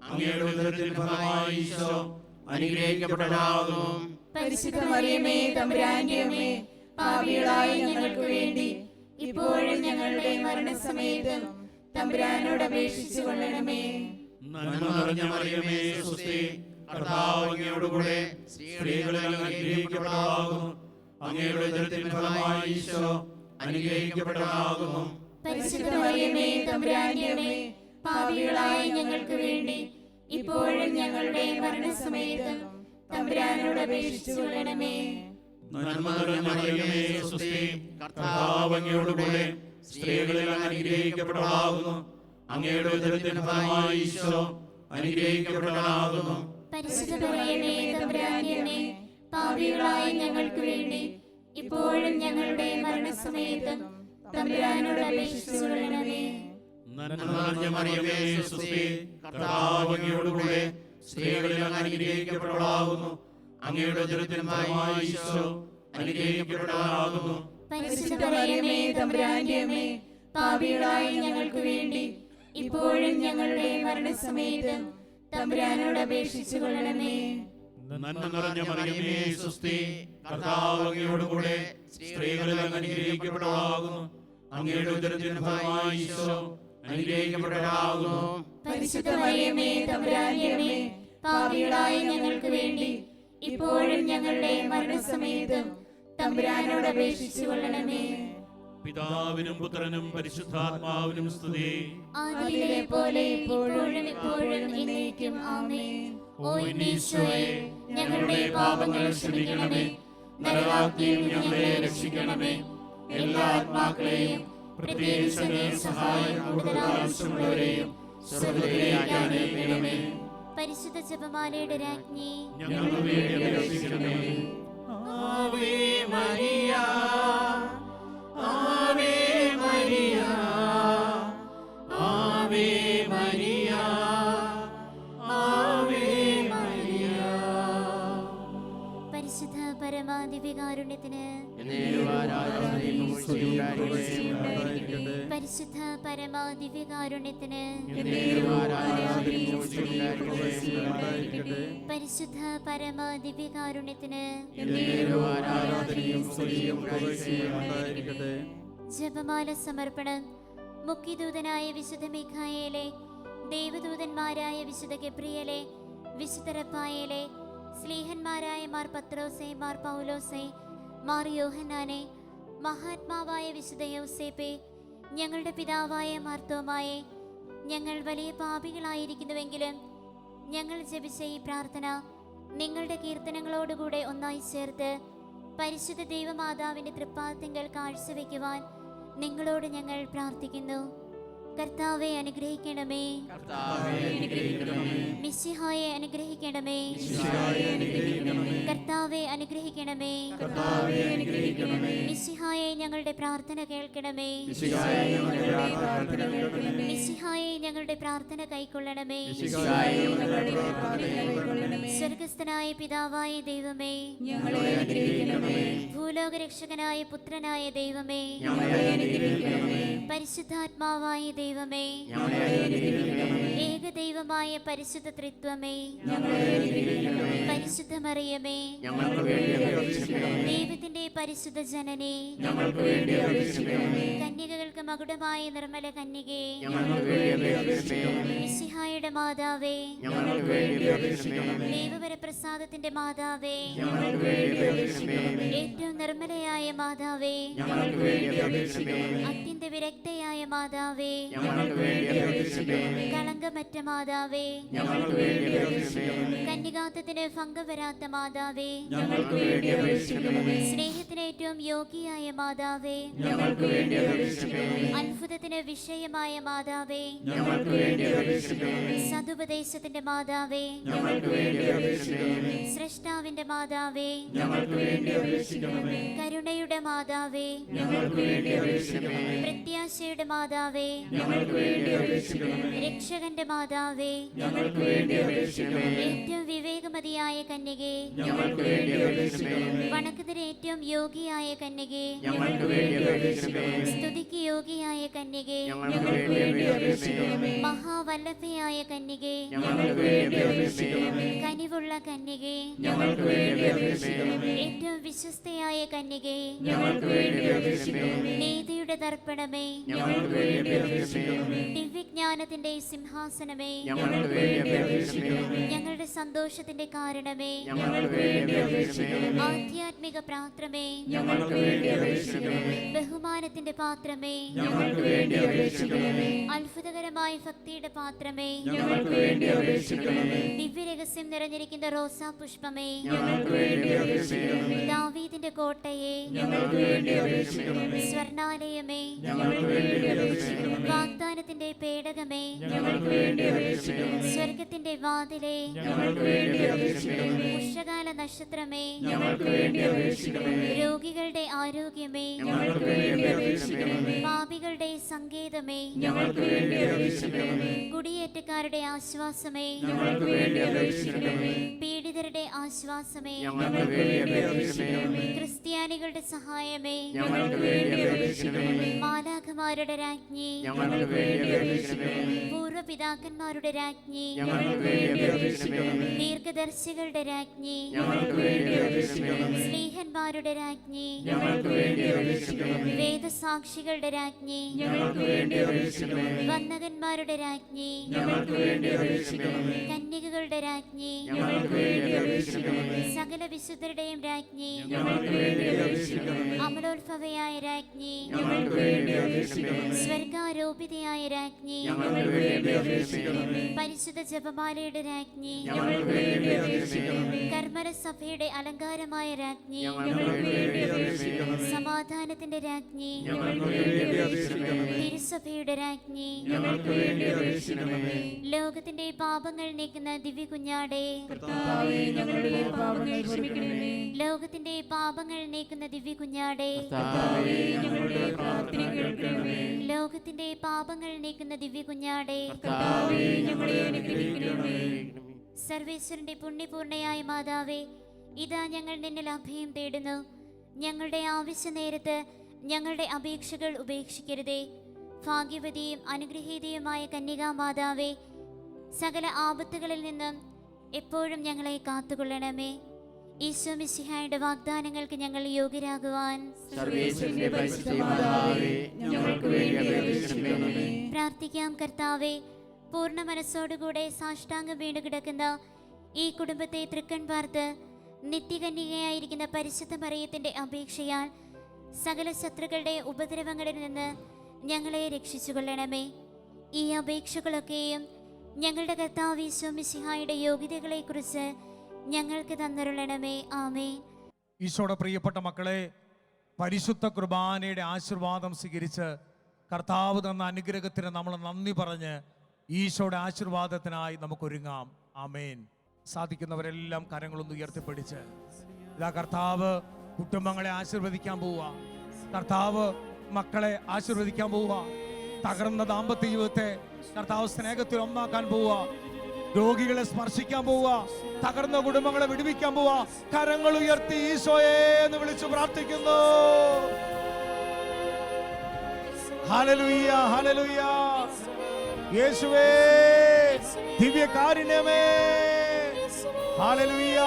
അങ്ങയുടെ ഉദരത്തിൻ ഫലമായി ഈശോ അനുഗ്രഹിക്കപ്പെട്ടവനാകുന്നു. പരിശുദ്ധ മറിയമേ, തമ്പുരാന്റെ അമ്മേ, പാപികളായ ഞങ്ങൾക്ക് വേണ്ടി ഇപ്പോഴും ഞങ്ങളുടെ മരണസമയത്തും തമ്പുരാനോട് അപേക്ഷിച്ചു കൊള്ളണമേ. നന്മ നിറഞ്ഞ മറിയമേ, സ്വസ്തി. കർത്താവ് അങ്ങയോടുകൂടെ സ്ത്രീകളിൽ അങ്ങ് അനുഗ്രഹിക്കപ്പെട്ടവളാകുന്നു. അങ്ങയുടെ ഉദരത്തിൻ ഫലമായി ഈശോ അനുഗ്രഹിക്കപ്പെട്ടവനാകുന്നു. പരിശുദ്ധ മറിയമേ, തമ്പുരാന്റെ അമ്മേ, പാപികളായ ഞങ്ങൾക്ക് വേണ്ടി ഇപ്പോഴും ഞങ്ങളുടെ മരണസമയത്തും തമ്പുരാനോട് അപേക്ഷിച്ചു കൊള്ളണമേ. നന്മ നിറഞ്ഞ മറിയമേ, സ്വസ്തി. കർത്താവ് അങ്ങയോടുകൂടെ സ്ത്രീകളിൽ അങ്ങ് അനുഗ്രഹിക്കപ്പെട്ടവളാകുന്നു. അങ്ങയുടെ ഉദരത്തിൻ ഫലമായി ഈശോ അനുഗ്രഹിക്കപ്പെട്ടവനാകുന്നു. പരിശുദ്ധ മറിയമേ, തമ്പുരാന്റെ അമ്മേ, പാപികളായ ഞങ്ങൾക്ക് വേണ്ടി ഇപ്പോഴും ഞങ്ങളുടെ മരണസമയത്തും തമ്പുരാനോട് അപേക്ഷിച്ചു കൊള്ളണമേ. നന്മ നിറഞ്ഞ മറിയമേ, സ്വസ്തി. കർത്താവ് അങ്ങയോടുകൂടെ സ്ത്രീകളിൽ അങ്ങ് അനുഗ്രഹിക്കപ്പെട്ടവളാകുന്നു. അങ്ങയുടെ ഉദരത്തിൻ ഫലമായി ഈശോ അനുഗ്രഹിക്കപ്പെട്ടവനാകുന്നു. പരിശുദ്ധ മറിയമേ, തമ്പുരാന്റെ അമ്മേ, പാപികളായ ഞങ്ങൾക്ക് വേണ്ടി ഇപ്പോഴും ഞങ്ങളുടെ മരണസമയത്തും തമ്പുരാനോട് അപേക്ഷിച്ചു കൊള്ളണമേ. നന്മ നിറഞ്ഞ മറിയമേ, സ്വസ്തി. കർത്താവ് അങ്ങയോടുകൂടെ സ്ത്രീകളിൽ അങ്ങ് അനുഗ്രഹിക്കപ്പെട്ടവളാകുന്നു. അങ്ങയുടെ ഉദരത്തിൻ ഫലമായി ഈശോ അനുഗ്രഹിക്കപ്പെട്ടവനാകുന്നു. പരിശുദ്ധ മറിയമേ, തമ്പുരാന്റെ അമ്മേ, പാപികളായ ഞങ്ങൾക്ക് വേണ്ടി ഇപ്പോഴും ഞങ്ങളുടെ മരണസമയത്തും തമ്പുരാനോട് അപേക്ഷിച്ചു കൊള്ളണമേ. പിതാവിനും പുത്രനും പരിശുദ്ധാത്മാവിനും സ്തുതി. ആദിയിലെ പോലെ ഇപ്പോഴും എപ്പോഴും എന്നേക്കും ആമേൻ. ഓ ഈശോയെ, ഞങ്ങളുടെ പാപങ്ങൾ ക്ഷമിക്കണമേ, നരകാഗ്നിയിൽ ഞങ്ങളെ രക്ഷിക്കണമേ, എല്ലാ ആത്മാക്കളെയും പ്രത്യേകിച്ച് അങ്ങേ സഹായം കൂടുതൽ ആവശ്യമുള്ളവരെയും സ്വർഗ്ഗത്തിലേക്ക് അയക്കണമേ. പരിശുദ്ധ ജപമാലയുടെ രാജ്ഞി, ഞങ്ങൾക്ക് വേണ്ടി അപേക്ഷിക്കണമേ. Ave Maria, Ave Maria, Ave Maria, Ave Maria. പരിശുദ്ധ പരമാദിവ്യകാരുണ്യത്തിന്, പരിശുദ്ധ പരമാദിവ്യകാരുണ്യത്തിന്, പരിശുദ്ധ പരമാദിവ്യകാരുണ്യത്തിന്. ജപമാല സമർപ്പണം. മുഖ്യദൂതനായ വിശുദ്ധ മിഖായേലെ, ദേവദൂതന്മാരായ വിശുദ്ധ ഗബ്രിയേലെ, വിശുദ്ധ റഫായേലെ, സ്ലീഹന്മാരായ മാർ പത്രോസേ, മാർ പൗലോസേ, മാർ യോഹന്നാനെ, മഹാത്മാവായ വിശുദ്ധ യൗസേപ്പേ, ഞങ്ങളുടെ പിതാവായ മാർത്തോമായെ, ഞങ്ങൾ വലിയ പാപികളായിരിക്കുന്നുവെങ്കിലും ഞങ്ങൾ ജപിച്ച ഈ പ്രാർത്ഥന നിങ്ങളുടെ കീർത്തനങ്ങളോടുകൂടെ ഒന്നായി ചേർത്ത് പരിശുദ്ധ ദൈവമാതാവിൻ്റെ തൃപ്പാദത്തിങ്കൽ കാഴ്ചവെക്കുവാൻ നിങ്ങളോട് ഞങ്ങൾ പ്രാർത്ഥിക്കുന്നു. കർത്താവെ അനുഗ്രഹിക്കണമേ, മിശിഹായെ അനുഗ്രഹിക്കണമേ, കർത്താവെ അനുഗ്രഹിക്കണമേ, മിശിഹായെ ഞങ്ങളുടെ പ്രാർത്ഥന കേൾക്കണമേ, മിശിഹായെ ഞങ്ങളുടെ പ്രാർത്ഥന കൈക്കൊള്ളണമേ. സ്വർഗസ്ഥനായ പിതാവായ ദൈവമേ, ഭൂലോകരക്ഷകനായ പുത്രനായ ദൈവമേ, പരിശുദ്ധാത്മാവായ ദൈവമേ, ഏകദൈവമായ പരിശുദ്ധ ത്രിത്വമേ, പരിശുദ്ധ മറിയമേ, ദൈവത്തിന്റെ പരിശുദ്ധ ജനനേ, കന്യകകൾക്ക് മകുടമായ നിർമ്മല കന്യകേ, മിശിഹായുടെ മാതാവേ, ദൈവവരപ്രസാദത്തിന്റെ മാതാവേ, ഏറ്റവും നിർമ്മലയായ മാതാവേ, അത്യന്ത വിരക്തയായ മാതാവേ, കളങ്കമറ്റ മാതാവേ, കന്യകാത്വത്തിന് ഭംഗം വരാത്ത മാതാവേ, സ്നേഹത്തിന് ഏറ്റവും യോഗ്യയായ മാതാവേ, അത്ഭുതത്തിന് വിഷയമായ മാതാവേ, സതുപദേശത്തിന്റെ മാതാവേ, സ്രഷ്ടാവിന്റെ മാതാവേ, കരുണയുടെ മാതാവേ, പ്രത്യാശയുടെ മാതാവേ, രക്ഷകന്റെ മാതാവേ, ഏറ്റവും വിവേകമതിയായ കന്യകേ, വണക്കത്തിന് ഏറ്റവും യോഗ്യയായ കന്യകേ, സ്തുതിക്ക് യോഗ്യയായ കന്യകേ, മഹാവല്ലഭയായ കന്യകേ, കനിവുള്ള കന്യകേ, ഏറ്റവും വിശ്വസ്തയായ കന്യകേ, നീതിയുടെ ദർപ്പണമേ, ദിവ്യജ്ഞാനത്തിന്റെ സിംഹാസനമേ, ഞങ്ങളുടെ സന്തോഷത്തിന്റെ കാരണമേ, ആധ്യാത്മിക പാത്രമേ, ബഹുമാനത്തിന്റെ പാത്രമേ, അത്ഭുതകരമായ ഭക്തിയുടെ പാത്രമേ, ദിവ്യരഹസ്യം നിറഞ്ഞിരിക്കുന്ന റോസാ പുഷ്പമേ, ദാവീദിന്റെ കോട്ടയെ, സ്വർണാലയമേ, വാഗ്ദാനത്തിന്റെ പേടകമേ, സ്വർഗത്തിന്റെ വാതിലേ, ഉഷകാല നക്ഷത്രമേ, രോഗികളുടെ ആരോഗ്യമേ, പാപികളുടെ സങ്കേതമേ, കുടിയേറ്റക്കാരുടെ ആശ്വാസമേ, പീഡിതരുടെ ആശ്വാസമേ, ക്രിസ്ത്യാനികളുടെ സഹായമേ, മാലാഖമാരുടെ രാജ്ഞി, പൂർവപിതാക്കന്മാരുടെ രാജ്ഞി, ദീർഘദർശികളുടെ രാജ്ഞി, സ്ലീഹന്മാരുടെ രാജാക്കന്മാരുടെ രാജ്ഞി, ഞങ്ങൾക്ക് വേണ്ടി അപേക്ഷിക്കണമേ. വേദസാക്ഷികളുടെ രാജ്ഞി, ഞങ്ങൾക്ക് വേണ്ടി അപേക്ഷിക്കണമേ. വന്ദകന്മാരുടെ രാജ്ഞി, ഞങ്ങൾക്ക് വേണ്ടി അപേക്ഷിക്കണമേ. കന്യകകളുടെ രാജ്ഞി, ഞങ്ങൾക്ക് വേണ്ടി അപേക്ഷിക്കണമേ. സകല വിശുദ്ധരുടെയും രാജ്ഞി, ഞങ്ങൾക്ക് വേണ്ടി അപേക്ഷിക്കണമേ. അമലോത്ഭവയായ രാജ്ഞി, ഞങ്ങൾക്ക് വേണ്ടി അപേക്ഷിക്കണമേ. സ്വർഗാരോപിതയായ രാജ്ഞി, ഞങ്ങൾക്ക് വേണ്ടി അപേക്ഷിക്കണമേ. പരിശുദ്ധ ജപമാലയുടെ രാജ്ഞി, ഞങ്ങൾക്ക് വേണ്ടി അപേക്ഷിക്കണമേ. കർമ്മര സഭയുടെ അലങ്കാരമായ രാജ്ഞി, ഞങ്ങൾക്ക് വേണ്ടി അപേക്ഷിക്കണമേ. സമാധാനത്തിന്റെ രാജ്ഞി, ഞങ്ങൾക്ക് വേണ്ടി അപേക്ഷിക്കണമേ. തിരുസഭയുടെ രാജ്ഞി, ഞങ്ങൾക്ക് വേണ്ടി അപേക്ഷിക്കണമേ. ലോകത്തിന്റെ പാപങ്ങൾ നീക്കുന്ന ദിവ്യ കുഞ്ഞാടേ, കർത്താവേ, ഞങ്ങളുടെ പാപങ്ങൾ ക്ഷമിക്കണമേ. ലോകത്തിന്റെ പാപങ്ങൾ നീക്കുന്ന ദിവ്യ കുഞ്ഞാടേ, കർത്താവേ, ഞങ്ങളുടെ പ്രാർത്ഥന കേൾക്കണമേ. ലോകത്തിന്റെ പാപങ്ങൾ നീക്കുന്ന ദിവ്യ കുഞ്ഞാടേ, കർത്താവേ, ഞങ്ങളെ അനുഗ്രഹിക്കണമേ. സർവേശ്വരന്റെ പുണ്യപൂർണയായ മാതാവേ, ഇതാ ഞങ്ങൾ നിന്നിൽ അഭയം തേടുന്നു. ഞങ്ങളുടെ ആവശ്യ നേരത്ത് ഞങ്ങളുടെ അപേക്ഷകൾ ഉപേക്ഷിക്കരുതേ. ഭാഗ്യവതിയും അനുഗ്രഹീതയുമായ കന്യകാമാതാവേ, സകല ആപത്തുകളിൽ നിന്നും എപ്പോഴും ഞങ്ങളെ കാത്തുകൊള്ളണമേ. ഈശോ മിശിഹായുടെ വാഗ്ദാനങ്ങൾക്ക് ഞങ്ങൾ യോഗ്യരാകുവാൻ സർവേശ്വരന്റെ പരിശുദ്ധ മാതാവേ, ഞങ്ങൾക്ക് വേണ്ടി അപേക്ഷിക്കണമേ. പ്രാർത്ഥിക്കാം. കർത്താവേ, പൂർണ്ണ മനസ്സോടുകൂടെ സാഷ്ടാംഗം വീണു കിടക്കുന്ന ഈ കുടുംബത്തെ തൃക്കൺ പാർത്ത് നിത്യകന്യകയായിരിക്കുന്ന പരിശുദ്ധ മറിയത്തിന്റെ അപേക്ഷയാൽ സകല ശത്രുക്കളുടെ ഉപദ്രവങ്ങളിൽ നിന്ന് ഞങ്ങളെ രക്ഷിച്ചുകൊള്ളണമേ. ഈ അപേക്ഷകളൊക്കെയും ഞങ്ങളുടെ കർത്താവ് ഈശോ മിശിഹായുടെ യോഗ്യതകളെക്കുറിച്ച് ഞങ്ങൾക്ക് തന്നരുളണമേ. ആമേൻ. ഈശോയുടെ പ്രിയപ്പെട്ട മക്കളെ, പരിശുദ്ധ കുർബാനയുടെ ആശീർവാദം സ്വീകരിച്ച് കർത്താവ് തന്ന അനുഗ്രഹത്തിന് നമ്മൾ നന്ദി പറഞ്ഞ് ഈശോയുടെ ആശീർവാദത്തിനായി നമുക്കൊരുങ്ങാം. ആമേൻ. സാധിക്കുന്നവരെല്ലാം കരങ്ങളൊന്ന് ഉയർത്തിപ്പിടിച്ച് ഇതാ കർത്താവ് കുടുംബങ്ങളെ ആശീർവദിക്കാൻ പോവുക. കർത്താവ് മക്കളെ ആശീർവദിക്കാൻ പോവുക. തകർന്ന ദാമ്പത്യ ജീവിതത്തെ കർത്താവ് സ്നേഹത്തിൽ ഒന്നാക്കാൻ പോവുക. രോഗികളെ സ്പർശിക്കാൻ പോവുക. തകർന്ന കുടുംബങ്ങളെ വിടുവിക്കാൻ പോവുക. കരങ്ങൾ ഉയർത്തി ഈശോയെ എന്ന് വിളിച്ചു പ്രാർത്ഥിക്കുന്നു. Hallelujah, hallelujah. യേശുവേ, ദിവ്യകാരുണ്യമേ, ഹല്ലേലൂയ.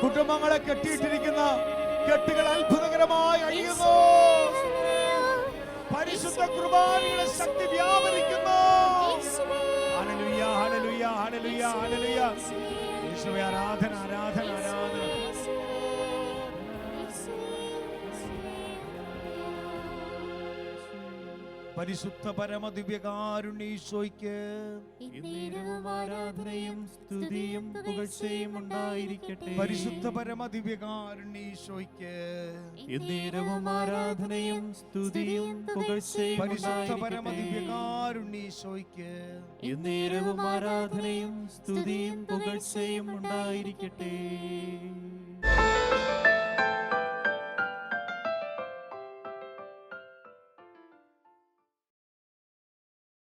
കുടുംബങ്ങളെ കെട്ടിയിട്ടിരിക്കുന്ന കെട്ടുകൾ അത്ഭുതകരമായി അഴിയുന്നു. പരിശുദ്ധ കുർബാനയുടെ ശക്തി വ്യാപരിക്കുന്നു. Hallelujah, hallelujah, hallelujah, hallelujah. യേശുവേ, ആരാധന, ആരാധന, ആരാധന. പരിശുദ്ധ പരമ ദിവ്യകാരുണ്യീശോയ്ക്ക് ഇന്നേരവും ആരാധനയും സ്തുതിയും പുകഴ്ചയും ഉണ്ടായിരിക്കട്ടെ. പരിശുദ്ധ പരമ ദിവ്യകാരുണ്യീശോയ്ക്ക് എന്നേരവും ആരാധനയും സ്തുതിയും പുകഴ്ചയും പരിശുദ്ധ പരമ ഉണ്ടായിരിക്കട്ടെ. ദിവ്യകാരുണ്യീശോയ്ക്ക് എന്നേരവും ആരാധനയും സ്തുതിയും പുകഴ്ചയും ഉണ്ടായിരിക്കട്ടെ.